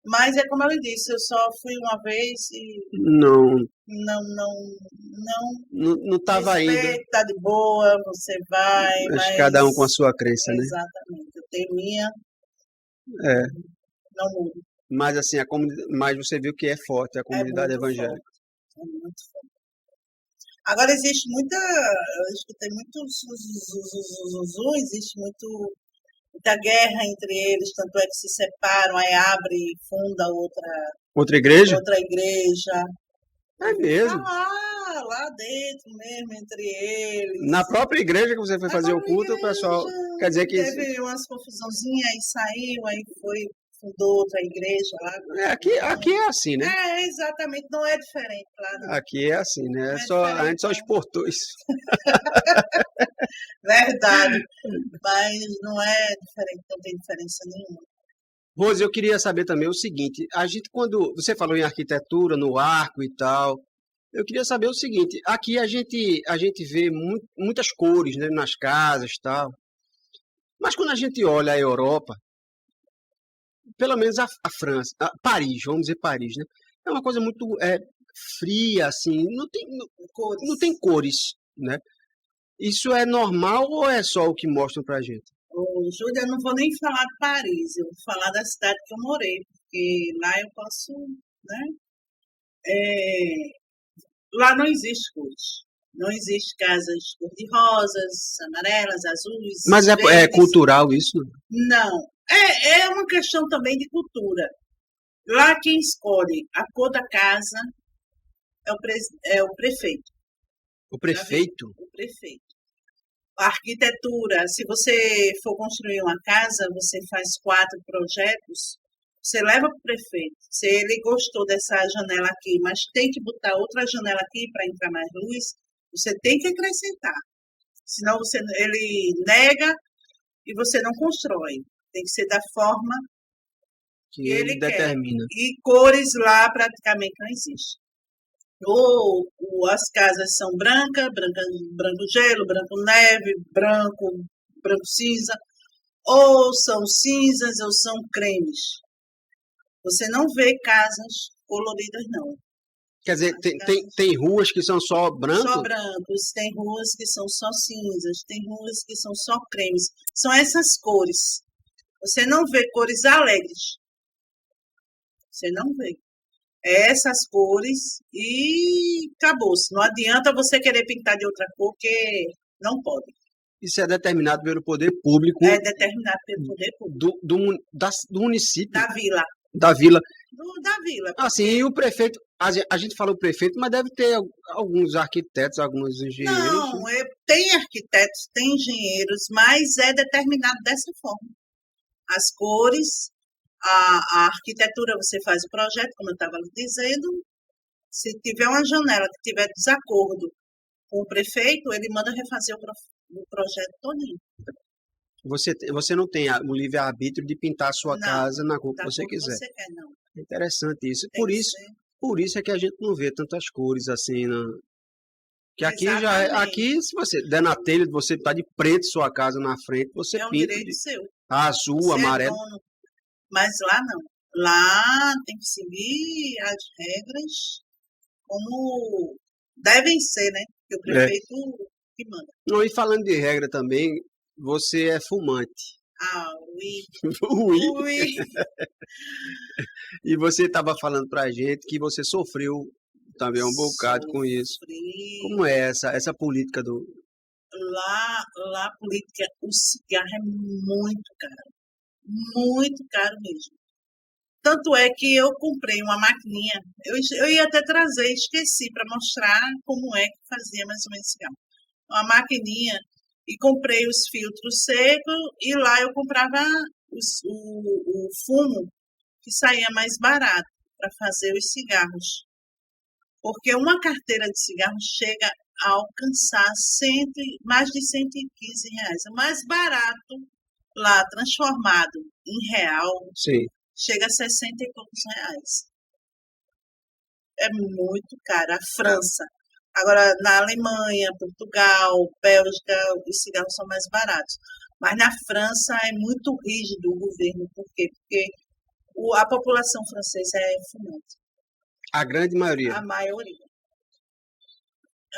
B: Mas é como eu disse, eu só fui uma vez e
A: não estava indo.
B: Tá de boa, você vai, mas
A: cada um com a sua crença, né?
B: Exatamente, eu tenho minha. Não mudo.
A: Mas assim, mas você viu que é forte a comunidade evangélica.
B: É muito forte. Agora existe muita, eu escutei muitos existe muita guerra entre eles, tanto é que se separam, aí abre e funda
A: outra igreja?
B: Outra igreja.
A: É mesmo?
B: Lá dentro mesmo, entre eles.
A: Na própria igreja que você foi fazer o culto, o pessoal, quer dizer que...
B: Teve umas confusãozinhas, aí saiu, aí fundou outra igreja lá.
A: Aqui é assim, né?
B: Exatamente, não é diferente lá. Não.
A: Aqui é assim, né? A gente só exportou isso.
B: Verdade, mas não é diferente, não tem diferença nenhuma.
A: Rose, eu queria saber também o seguinte, a gente quando você falou em arquitetura, no arco e tal, eu queria saber o seguinte, aqui a gente vê muitas cores, né, nas casas e tal, mas quando a gente olha a Europa, pelo menos a França, Paris, vamos dizer Paris, né? É uma coisa muito fria, assim, não tem cores, né? Isso é normal ou é só o que mostram pra gente?
B: Júlia, eu não vou nem falar de Paris, eu vou falar da cidade que eu morei, porque lá eu posso, né? Lá não existe cores. Não existe casas cor-de-rosas, amarelas, azuis.
A: Mas é cultural isso?
B: Não. É uma questão também de cultura. Lá quem escolhe a cor da casa é o prefeito.
A: O prefeito?
B: O prefeito. A arquitetura, se você for construir uma casa, você faz 4 projetos, você leva para o prefeito. Se ele gostou dessa janela aqui, mas tem que botar outra janela aqui para entrar mais luz, você tem que acrescentar. Senão ele nega e você não constrói. Tem que ser da forma que ele
A: determina.
B: Quer. E cores lá praticamente não existem. Ou as casas são branco gelo, branco neve, branco cinza, ou são cinzas ou são cremes. Você não vê casas coloridas, não.
A: Quer dizer, tem ruas que são só brancos?
B: Só brancos, tem ruas que são só cinzas, tem ruas que são só cremes. São essas cores. Você não vê cores alegres. Você não vê. Essas cores e acabou-se. Não adianta você querer pintar de outra cor, porque não pode.
A: Isso é determinado pelo poder público.
B: É determinado pelo poder público.
A: Do município.
B: Da vila.
A: Da vila.
B: Da vila.
A: Assim, e o prefeito, a gente fala o prefeito, mas deve ter alguns arquitetos, alguns engenheiros.
B: Não, tem arquitetos, tem engenheiros, mas é determinado dessa forma. As cores, a arquitetura, você faz o projeto, como eu estava dizendo. Se tiver uma janela que tiver desacordo com o prefeito, ele manda refazer o projeto todinho.
A: Você não tem o livre-arbítrio de pintar a sua casa na cor que você quiser.
B: Você quer, não.
A: É interessante isso. Por isso é que a gente não vê tantas cores assim. Que aqui aqui, se você der na telha, você tá de preto sua casa na frente, você pinta.
B: É um direito seu.
A: Azul,
B: você
A: amarelo.
B: Mas lá não. Lá tem que seguir as regras como devem ser, né? Porque o prefeito que manda.
A: Não, e falando de regra também, você é fumante.
B: Oui.
A: E você estava falando pra gente que você sofreu também um bocado com isso. Como é essa política do...
B: Lá a política, o cigarro é muito caro. Muito caro mesmo. Tanto é que eu comprei uma maquininha, eu ia até trazer, esqueci para mostrar como é que fazia mais ou menos cigarro. Uma maquininha e comprei os filtros secos e lá eu comprava o fumo que saía mais barato para fazer os cigarros. Porque uma carteira de cigarro chega a alcançar mais de R$ 115. O mais barato lá, transformado em real,
A: Sim.
B: chega a 60 e poucos reais. É muito caro. A França. Agora, na Alemanha, Portugal, Bélgica, os cigarros são mais baratos. Mas na França é muito rígido o governo. Por quê? Porque a população francesa é fumante.
A: A grande maioria.
B: A maioria.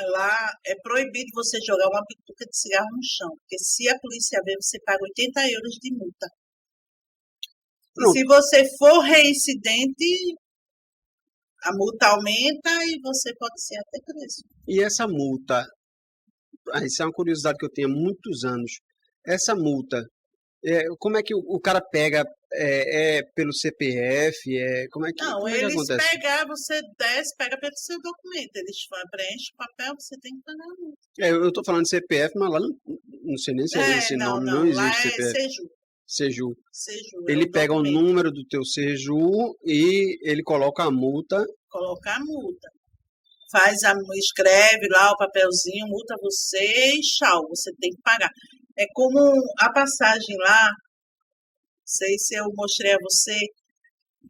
B: Lá é proibido você jogar uma bituca de cigarro no chão. Porque se a polícia ver, você paga 80 euros de multa. E se você for reincidente, a multa aumenta e você pode ser até preso.
A: E essa multa, isso é uma curiosidade que eu tenho há muitos anos. Essa multa, como é que o cara pega? É pelo CPF? Como é que acontece?
B: Você desce, pega pelo seu documento. Eles preenchem o papel, você tem que pagar a multa.
A: Eu estou falando de CPF, mas lá não sei nem se esse nome, não existe
B: lá
A: CPF.
B: É
A: Seju.
B: Ele
A: pega o número do teu Seju e ele coloca a multa.
B: Escreve lá o papelzinho, multa você e tchau, você tem que pagar. É como a passagem lá, não sei se eu mostrei a você,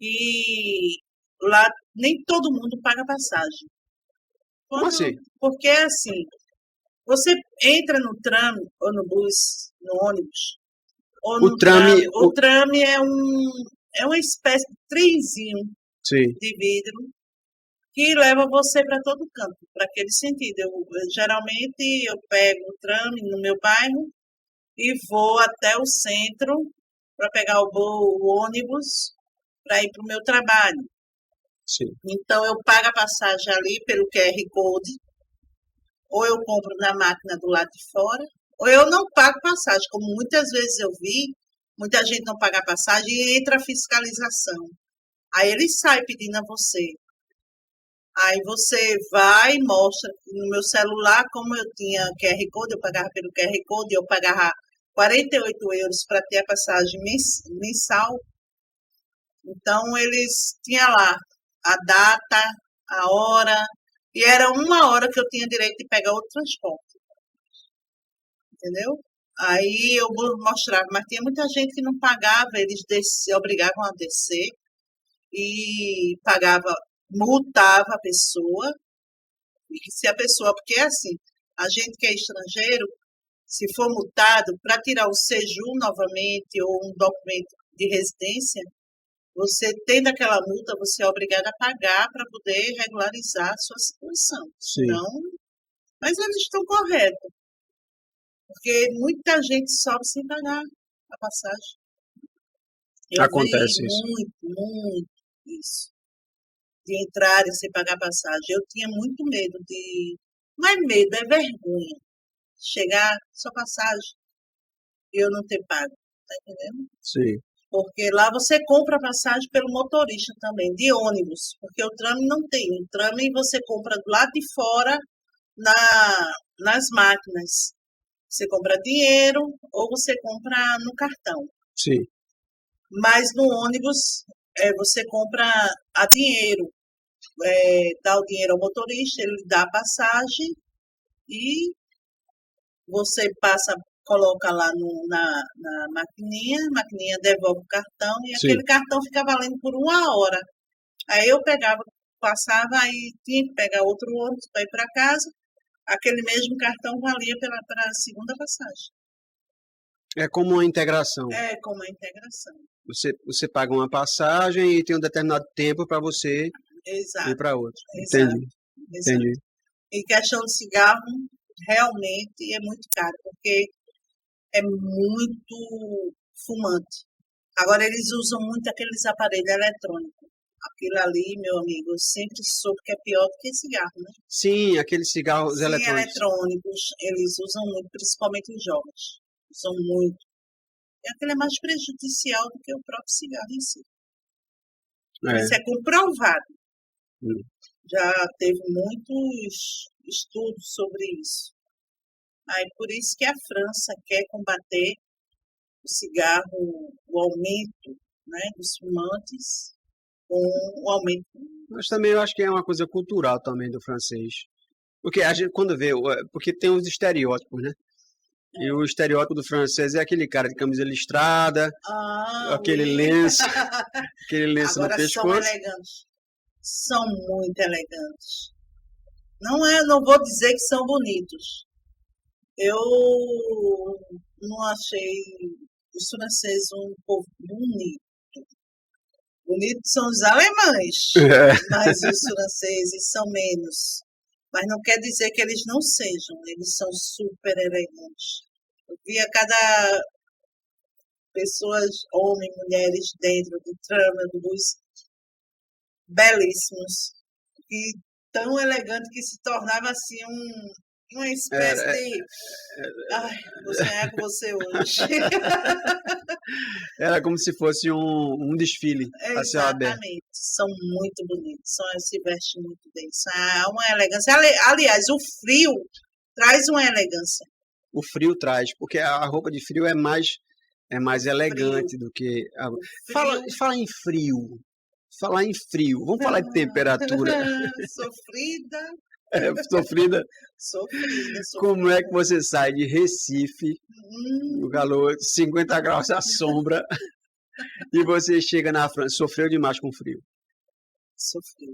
B: e lá nem todo mundo paga passagem.
A: Como assim?
B: Porque assim, você entra no tram ou no bus, no ônibus,
A: o
B: trame é uma espécie de trenzinho de vidro que leva você para todo canto, para aquele sentido. Geralmente eu pego o trame no meu bairro e vou até o centro para pegar o ônibus para ir para o meu trabalho.
A: Sim.
B: Então eu pago a passagem ali pelo QR Code, ou eu compro na máquina do lado de fora, ou eu não pago passagem, como muitas vezes eu vi, muita gente não paga passagem e entra a fiscalização. Aí ele sai pedindo a você. Aí você vai e mostra no meu celular, como eu tinha QR Code, eu pagava pelo QR Code, eu pagava 48 euros para ter a passagem mensal. Então eles tinham lá a data, a hora, e era 1 hora que eu tinha direito de pegar outro transporte. Entendeu? Aí eu mostrava, mas tinha muita gente que não pagava, eles obrigavam a descer e multava a pessoa. E se a pessoa, porque é assim, a gente que é estrangeiro, se for multado, para tirar o Seju novamente ou um documento de residência, você tendo aquela multa, você é obrigado a pagar para poder regularizar a sua situação.
A: Sim.
B: Não, mas eles estão corretos. Porque muita gente sobe sem pagar a passagem.
A: Acontece isso.
B: Muito isso. De entrarem sem pagar a passagem. Eu tinha muito medo de... Não é medo, é vergonha. Chegar, só passagem, e eu não ter pago. Tá entendendo?
A: Sim.
B: Porque lá você compra passagem pelo motorista também, de ônibus. Porque o trame não tem. O trame você compra do lado de fora, nas máquinas. Você compra dinheiro ou você compra no cartão.
A: Sim.
B: Mas no ônibus, você compra a dinheiro. Dá o dinheiro ao motorista, ele dá a passagem e você coloca lá na maquininha, a maquininha devolve o cartão e
A: Sim.
B: aquele cartão fica valendo por 1 hora. Aí eu passava, aí tinha que pegar outro ônibus para ir para casa. Aquele mesmo cartão valia para a segunda passagem.
A: É como uma integração.
B: É como uma integração.
A: Você paga uma passagem e tem um determinado tempo para você ir para outra. Entendi.
B: Em questão de cigarro, realmente é muito caro, porque é muito fumante. Agora, eles usam muito aqueles aparelhos eletrônicos. Aquilo ali, meu amigo, eu sempre soube que é pior do que cigarro, né?
A: Sim, aqueles cigarros
B: eletrônicos, eles usam muito, principalmente os jovens. Usam muito. E aquele é mais prejudicial do que o próprio cigarro em si. Isso é comprovado.
A: Hum.
B: Já teve muitos estudos sobre isso. Aí por isso que a França quer combater o cigarro, o aumento, né, dos fumantes, com o aumento.
A: Mas também eu acho que é uma coisa cultural também do francês. Porque a gente, quando vê, porque tem os estereótipos, né? E o estereótipo do francês é aquele cara de camisa listrada, aquele
B: Oui.
A: lenço, aquele lenço no
B: Agora são
A: pescoço.
B: elegantes. São muito elegantes. Não vou dizer que são bonitos. Eu não achei os franceses um povo bonito. Bonitos são os alemães, mas os franceses são menos. Mas não quer dizer que eles não sejam, eles são super elegantes. Eu via cada pessoas, homens, mulheres, dentro do tram, do bus, belíssimos, e tão elegante que se tornava assim uma espécie de... Ai, vou sonhar com você hoje.
A: Era como se fosse um desfile a céu aberto.
B: Exatamente, são muito bonitos, se vestem muito bem, há uma elegância. Aliás, o frio traz uma elegância.
A: O frio traz, porque a roupa de frio é mais elegante do que... Fala em frio. Falar em frio. Vamos falar de temperatura.
B: Sofrida.
A: Sofrida.
B: Sofrida.
A: Como é que você sai de Recife, no calor, 50 graus à sombra, e você chega na França? Sofreu demais com frio?
B: Sofreu.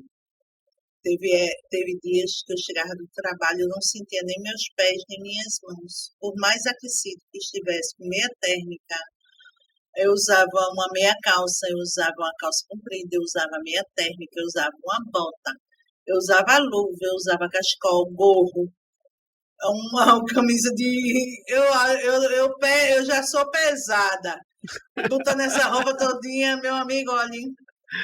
B: Teve dias que eu chegava do trabalho e eu não sentia nem meus pés, nem minhas mãos. Por mais aquecido que estivesse, com meia térmica, eu usava uma meia calça, eu usava uma calça comprida, eu usava meia térmica, eu usava uma bota, eu usava luva, eu usava cachecol, gorro, uma camisa de... Eu já sou pesada. Botando essa roupa todinha, meu amigo, olha,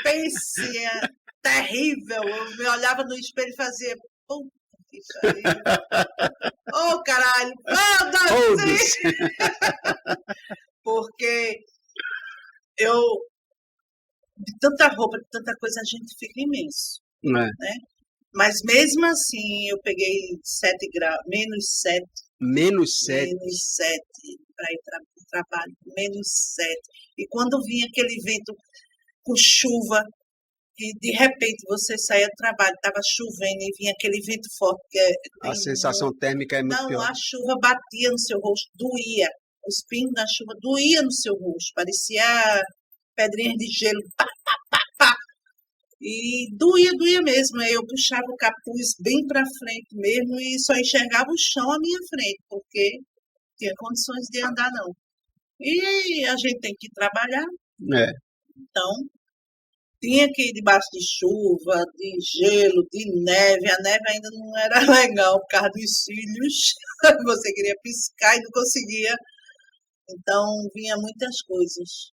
B: pense, é terrível. Eu me olhava no espelho e fazia... Puta que pariu. Ô, caralho! Foda-se! Porque de tanta roupa, de tanta coisa, a gente fica imenso. Né? Mas mesmo assim, eu peguei 7 graus, menos 7.
A: Menos 7?
B: Menos 7 para ir para o trabalho, menos 7. E quando vinha aquele vento com chuva, e de repente você saía do trabalho, estava chovendo e vinha aquele vento forte.
A: A sensação térmica é muito pior.
B: Não, a chuva batia no seu rosto, doía. Os pingos da chuva doía no seu rosto, parecia pedrinhas de gelo. Pá, pá, pá, pá. E doía mesmo. Aí eu puxava o capuz bem para frente mesmo e só enxergava o chão à minha frente, porque tinha condições de andar, não. E a gente tem que trabalhar. Então, tinha que ir debaixo de chuva, de gelo, de neve. A neve ainda não era legal por causa dos cílios. Você queria piscar e não conseguia. Então, vinha muitas coisas.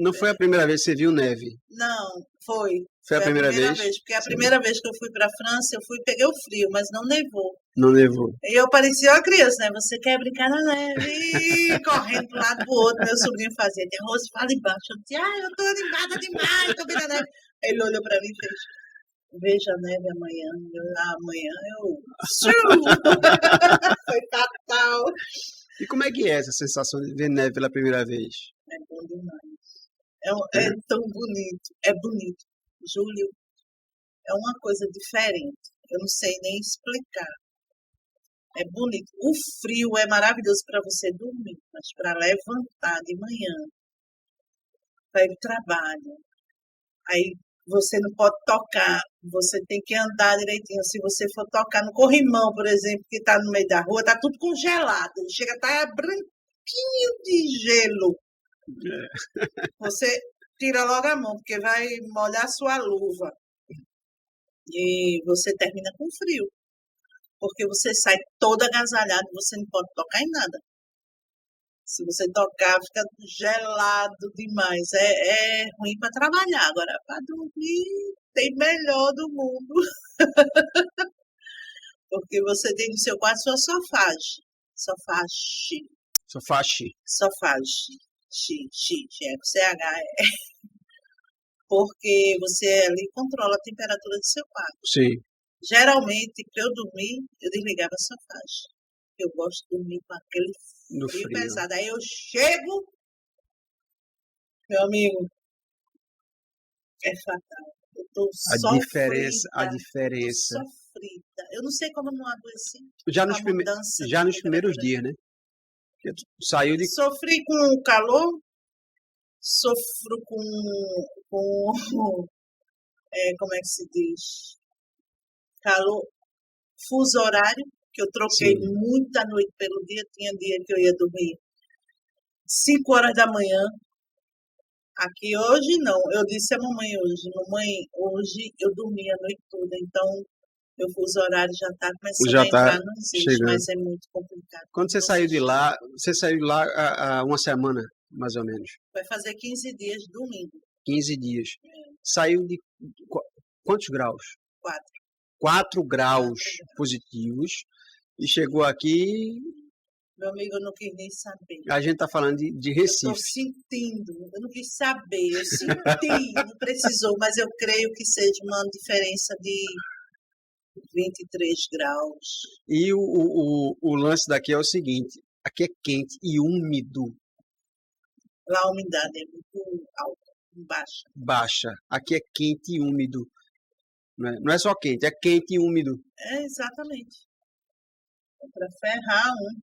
A: Não foi a primeira vez que você viu neve?
B: Não, foi.
A: Foi a primeira vez?
B: Porque a primeira vez que eu fui para a França, eu fui e peguei o frio, mas não nevou.
A: Não nevou.
B: E eu parecia uma criança, né? Você quer brincar na neve? E correndo de um lado pro outro. Meu sobrinho fazia, tem Rose, fala embaixo. Eu disse, eu tô animada demais, tô vendo a neve. Ele olhou para mim e fez, veja a neve amanhã. Amanhã foi fatal.
A: E como é que é essa sensação de ver neve pela primeira vez?
B: É bom demais. É tão bonito. É bonito. Júlio, é uma coisa diferente. Eu não sei nem explicar. É bonito. O frio é maravilhoso para você dormir, mas para levantar de manhã, para ir para o trabalho, aí você não pode tocar, você tem que andar direitinho. Se você for tocar no corrimão, por exemplo, que está no meio da rua, está tudo congelado. Chega a estar branquinho de gelo. Você tira logo a mão, porque vai molhar sua luva. E você termina com frio. Porque você sai todo agasalhado e você não pode tocar em nada. Se você tocar, fica gelado demais. É ruim para trabalhar. Agora, para dormir, tem melhor do mundo. Porque você tem no seu quarto sua sofage. Sofage. É com CH. porque você ali controla a temperatura do seu quarto.
A: Sim.
B: Geralmente, para eu dormir, eu desligava essa faixa. Eu gosto de dormir com aquele
A: No
B: frio
A: frio.
B: pesado. Aí eu chego, meu amigo, é fatal. Eu tô
A: A diferença.
B: sofrida. Eu não sei como eu não adoeci.
A: Já
B: com
A: nos,
B: a
A: prime...
B: mudança
A: já
B: de
A: nos primeiros
B: temperatura.
A: dias, né? Porque tu saiu de.
B: Sofri com o calor, sofro com como é que se diz? Calor, fuso horário, que eu troquei
A: Sim.
B: muita noite pelo dia. Tinha dia que eu ia dormir 5 horas da manhã. Aqui hoje não. Eu disse a mamãe hoje, mamãe, hoje eu dormi a noite toda, então meu fuso horário já está começando
A: Já
B: a
A: tá
B: entrar nos eixos,
A: chegando.
B: mas é muito complicado.
A: Quando você saiu de lá, você saiu de lá há uma semana, mais ou menos.
B: Vai fazer 15 dias domingo.
A: 15 dias. Saiu de quantos graus?
B: 4.
A: 4 graus positivos. E chegou aqui.
B: Meu amigo, eu não quis nem saber.
A: A gente está falando de
B: Eu
A: Recife.
B: estou sentindo, eu não quis saber, eu senti, não precisou, mas eu creio que seja uma diferença de 23 graus.
A: E o lance daqui é o seguinte: aqui é quente e úmido.
B: Lá a umidade é muito alta, baixa.
A: Baixa. Aqui é quente e úmido. Não é só quente, é quente e úmido.
B: É, exatamente. É para ferrar um.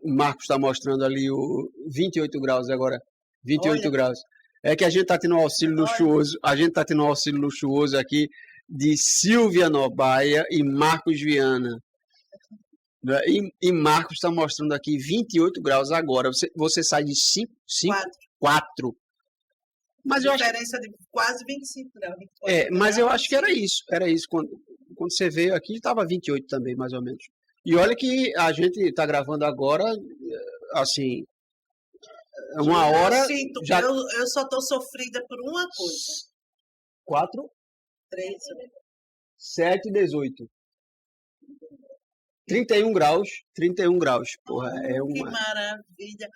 A: Marcos está mostrando ali o 28 graus agora. 28
B: Olha.
A: graus. É que a gente está tendo um auxílio luxuoso. A gente está tendo um auxílio luxuoso aqui de Silvia Nobaia e Marcos Viana. E Marcos está mostrando aqui 28 graus agora. Você sai de 4. Mas eu acho
B: diferença de quase 25 graus.
A: Mas eu acho que era isso. Era isso. Quando você veio aqui, estava 28 também, mais ou menos. E olha que a gente está gravando agora, assim, uma hora...
B: Eu só estou sofrida por uma coisa.
A: 4,
B: 3,
A: 7, 18. 31 graus. 31 graus. Porra, é uma...
B: Que maravilha.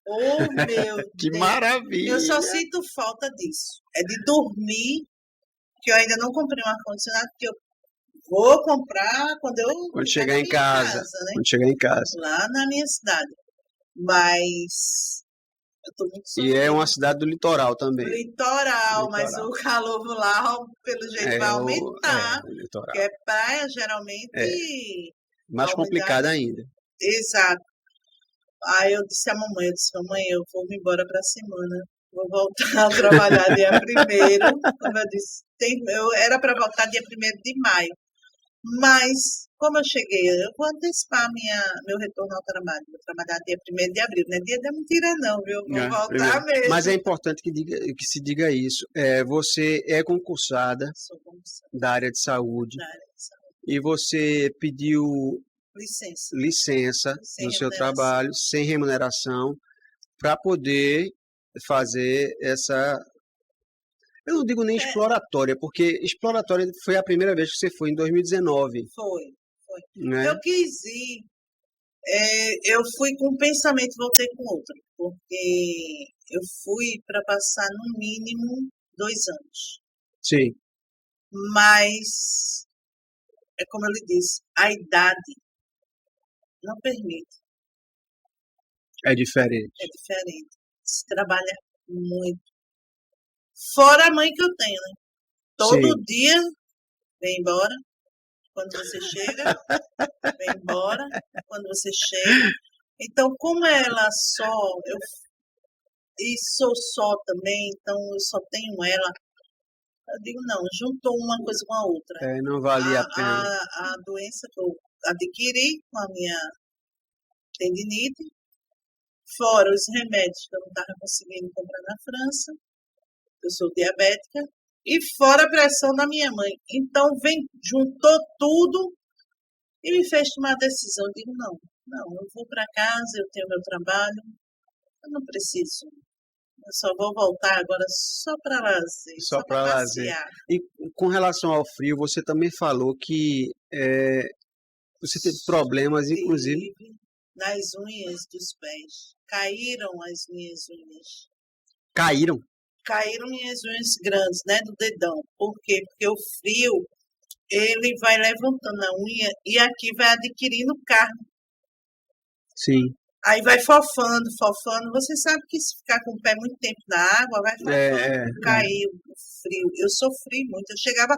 B: Oh, meu
A: Que
B: Deus.
A: Maravilha.
B: Eu só sinto falta disso. É de dormir, que eu ainda não comprei um ar-condicionado, porque eu vou comprar quando
A: chegar em casa.
B: Né?
A: Quando chegar em casa.
B: Lá na minha cidade. Mas eu tô muito sofrida.
A: E é uma cidade do litoral também.
B: Litoral, mas o calor lá, pelo jeito, vai aumentar. Porque é praia, geralmente...
A: Mais complicado ainda.
B: Exato. Aí eu disse à mamãe, eu vou me embora para a semana. Vou voltar a trabalhar dia 1º. Como eu disse, eu era para voltar dia 1º de maio. Mas, como eu cheguei, eu vou antecipar meu retorno ao trabalho. Vou trabalhar dia 1º de abril. Não é dia da mentira, não, viu? Vou voltar mesmo.
A: Mas é importante que se diga isso. Você é concursada da área de saúde. E você pediu licença no seu trabalho, sem remuneração, para poder fazer essa... Eu não digo nem exploratória, porque exploratória foi a primeira vez que você foi, em 2019.
B: Foi.
A: Né?
B: Eu quis ir, eu fui com um pensamento e voltei com outro, porque eu fui para passar no mínimo 2 anos.
A: Sim.
B: Mas, é como eu lhe disse, a idade não permite.
A: É diferente.
B: Se trabalha muito. Fora a mãe que eu tenho, né? Todo dia vem embora. Quando você chega, vem embora. Quando você chega. Então, como ela e sou só também, então eu só tenho ela. Eu digo, não, juntou uma coisa com a outra.
A: Não valia a pena.
B: A doença que eu adquiri com a minha tendinite, fora os remédios que eu não estava conseguindo comprar na França, eu sou diabética, e fora a pressão da minha mãe. Então, juntou tudo e me fez tomar a decisão. Eu digo, não, eu vou para casa, eu tenho meu trabalho, eu não preciso. Eu só vou voltar agora só para lazer, só para passear.
A: E com relação ao frio, você também falou que você teve problemas, inclusive...
B: nas unhas dos pés. Caíram as minhas unhas.
A: Caíram?
B: caíram minhas unhas grandes, né, do dedão. Por quê? Porque o frio, ele vai levantando a unha e aqui vai adquirindo carne.
A: Sim.
B: Aí vai fofando, fofando. Você sabe que se ficar com o pé muito tempo na água, vai fofando, cair o frio. Eu sofri muito. Eu chegava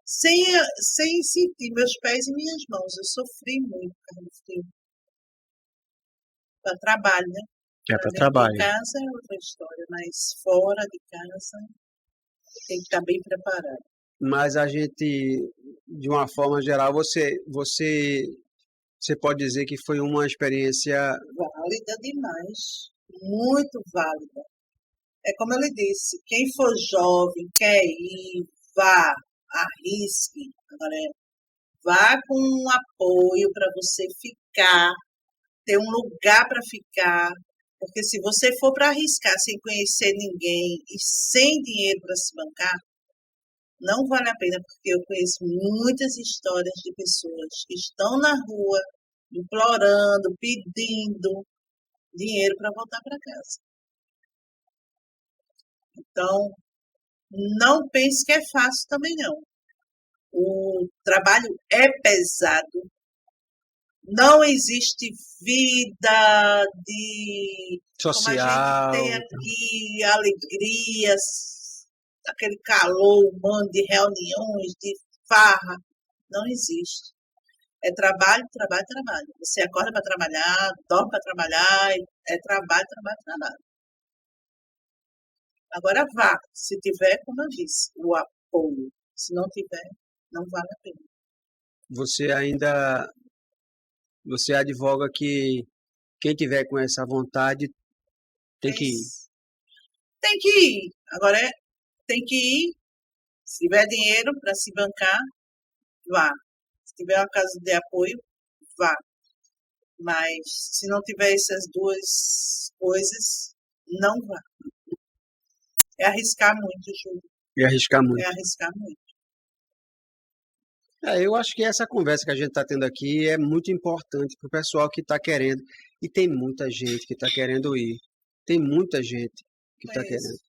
B: sem sentir meus pés e minhas mãos. Eu sofri muito por causa do frio. Para trabalho, né?
A: Para trabalho.
B: Em casa é outra história, mas fora de casa tem que estar bem preparado.
A: Mas a gente, de uma forma geral, você pode dizer que foi uma experiência
B: válida demais, muito válida. É como eu lhe disse, quem for jovem, quer ir, vá, arrisque. Agora, vá com um apoio para você ficar, ter um lugar para ficar. Porque se você for para arriscar sem conhecer ninguém e sem dinheiro para se bancar, não vale a pena, porque eu conheço muitas histórias de pessoas que estão na rua implorando, pedindo dinheiro para voltar para casa. Então, não pense que é fácil também não. O trabalho é pesado. Não existe vida de
A: social,
B: como a gente tem aqui, alegrias, aquele calor humano de reuniões, de farra. Não existe. É trabalho, trabalho, trabalho. Você acorda para trabalhar, dorme para trabalhar, é trabalho, trabalho, trabalho. Agora vá, se tiver, como eu disse, o apoio. Se não tiver, não vale a pena.
A: Você advoga que quem tiver com essa vontade tem que ir.
B: Tem que ir. Agora tem que ir. Se tiver dinheiro para se bancar, vá. Se tiver uma casa de apoio, vá. Mas se não tiver essas duas coisas, não vá. É arriscar muito, Júlio.
A: É arriscar muito.
B: É arriscar muito.
A: Eu acho que essa conversa que a gente está tendo aqui é muito importante para o pessoal que está querendo. E tem muita gente que está querendo ir. Tem muita gente que está querendo.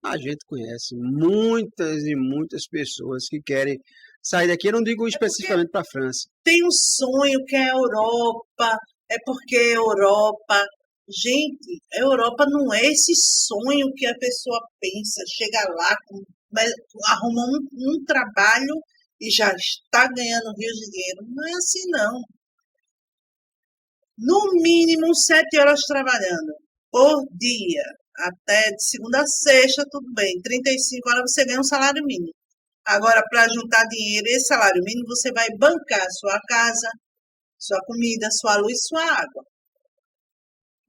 A: A gente conhece muitas e muitas pessoas que querem sair daqui. Eu não digo especificamente para a França.
B: Tem um sonho que é a Europa. É porque a Europa... Gente, a Europa não é esse sonho que a pessoa pensa. Chega lá, arruma um trabalho e já está ganhando rios de dinheiro. Não é assim, não. No mínimo 7 horas trabalhando por dia, até de segunda a sexta, tudo bem. 35 horas você ganha um salário mínimo. Agora, para juntar dinheiro, esse salário mínimo, você vai bancar sua casa, sua comida, sua luz, sua água.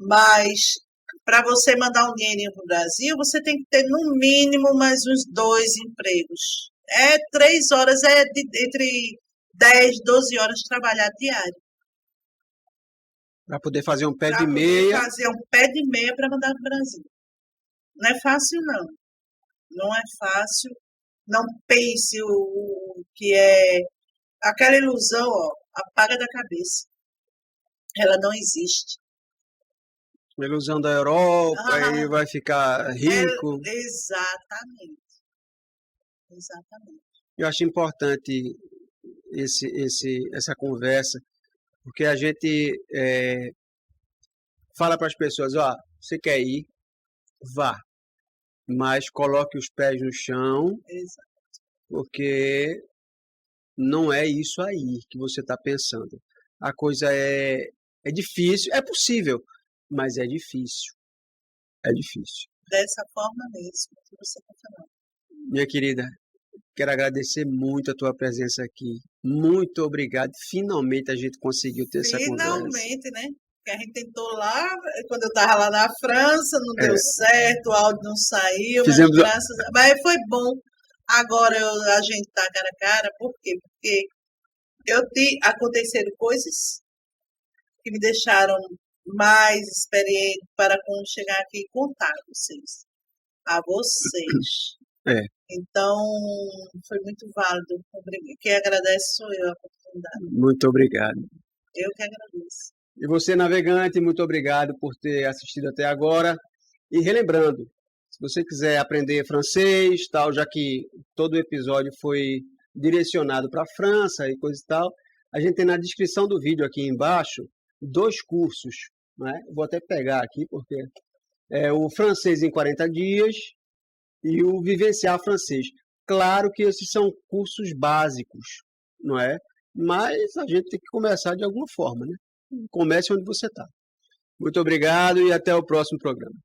B: Mas, para você mandar um dinheirinho para o Brasil, você tem que ter, no mínimo, mais uns 2 empregos. 3 horas, entre 10 e 12 horas de trabalhar diário.
A: Para poder fazer um pé de meia.
B: Para fazer um pé de meia para mandar para o Brasil. Não é fácil, não. Não é fácil. Não pense o que é... Aquela ilusão, apaga da cabeça. Ela não existe.
A: A ilusão da Europa, aí vai ficar rico.
B: Exatamente.
A: Eu acho importante essa conversa, porque a gente fala para as pessoas, você quer ir, vá, mas coloque os pés no chão, porque não é isso aí que você está pensando. A coisa é difícil, é possível, mas é difícil. É difícil.
B: Dessa forma mesmo que você está falando.
A: Minha querida, quero agradecer muito a tua presença aqui. Muito obrigado. Finalmente a gente conseguiu ter essa conversa.
B: Finalmente, né? Porque a gente tentou lá, quando eu estava lá na França, não deu certo, o áudio não saiu, mas foi bom. Agora a gente está cara a cara, por quê? Porque aconteceram coisas que me deixaram mais experiente para quando chegar aqui e contar a vocês. Então, foi muito válido. Quem agradece sou eu a oportunidade.
A: Muito obrigado.
B: Eu que agradeço.
A: E você, navegante, muito obrigado por ter assistido até agora. E relembrando, se você quiser aprender francês, tal, já que todo o episódio foi direcionado para a França e coisa e tal, a gente tem na descrição do vídeo aqui embaixo 2 cursos, né? Vou até pegar aqui, porque é o Francês em 40 Dias e o Vivenciar Francês. Claro que esses são cursos básicos, não é? Mas a gente tem que começar de alguma forma, né? Comece onde você está. Muito obrigado e até o próximo programa.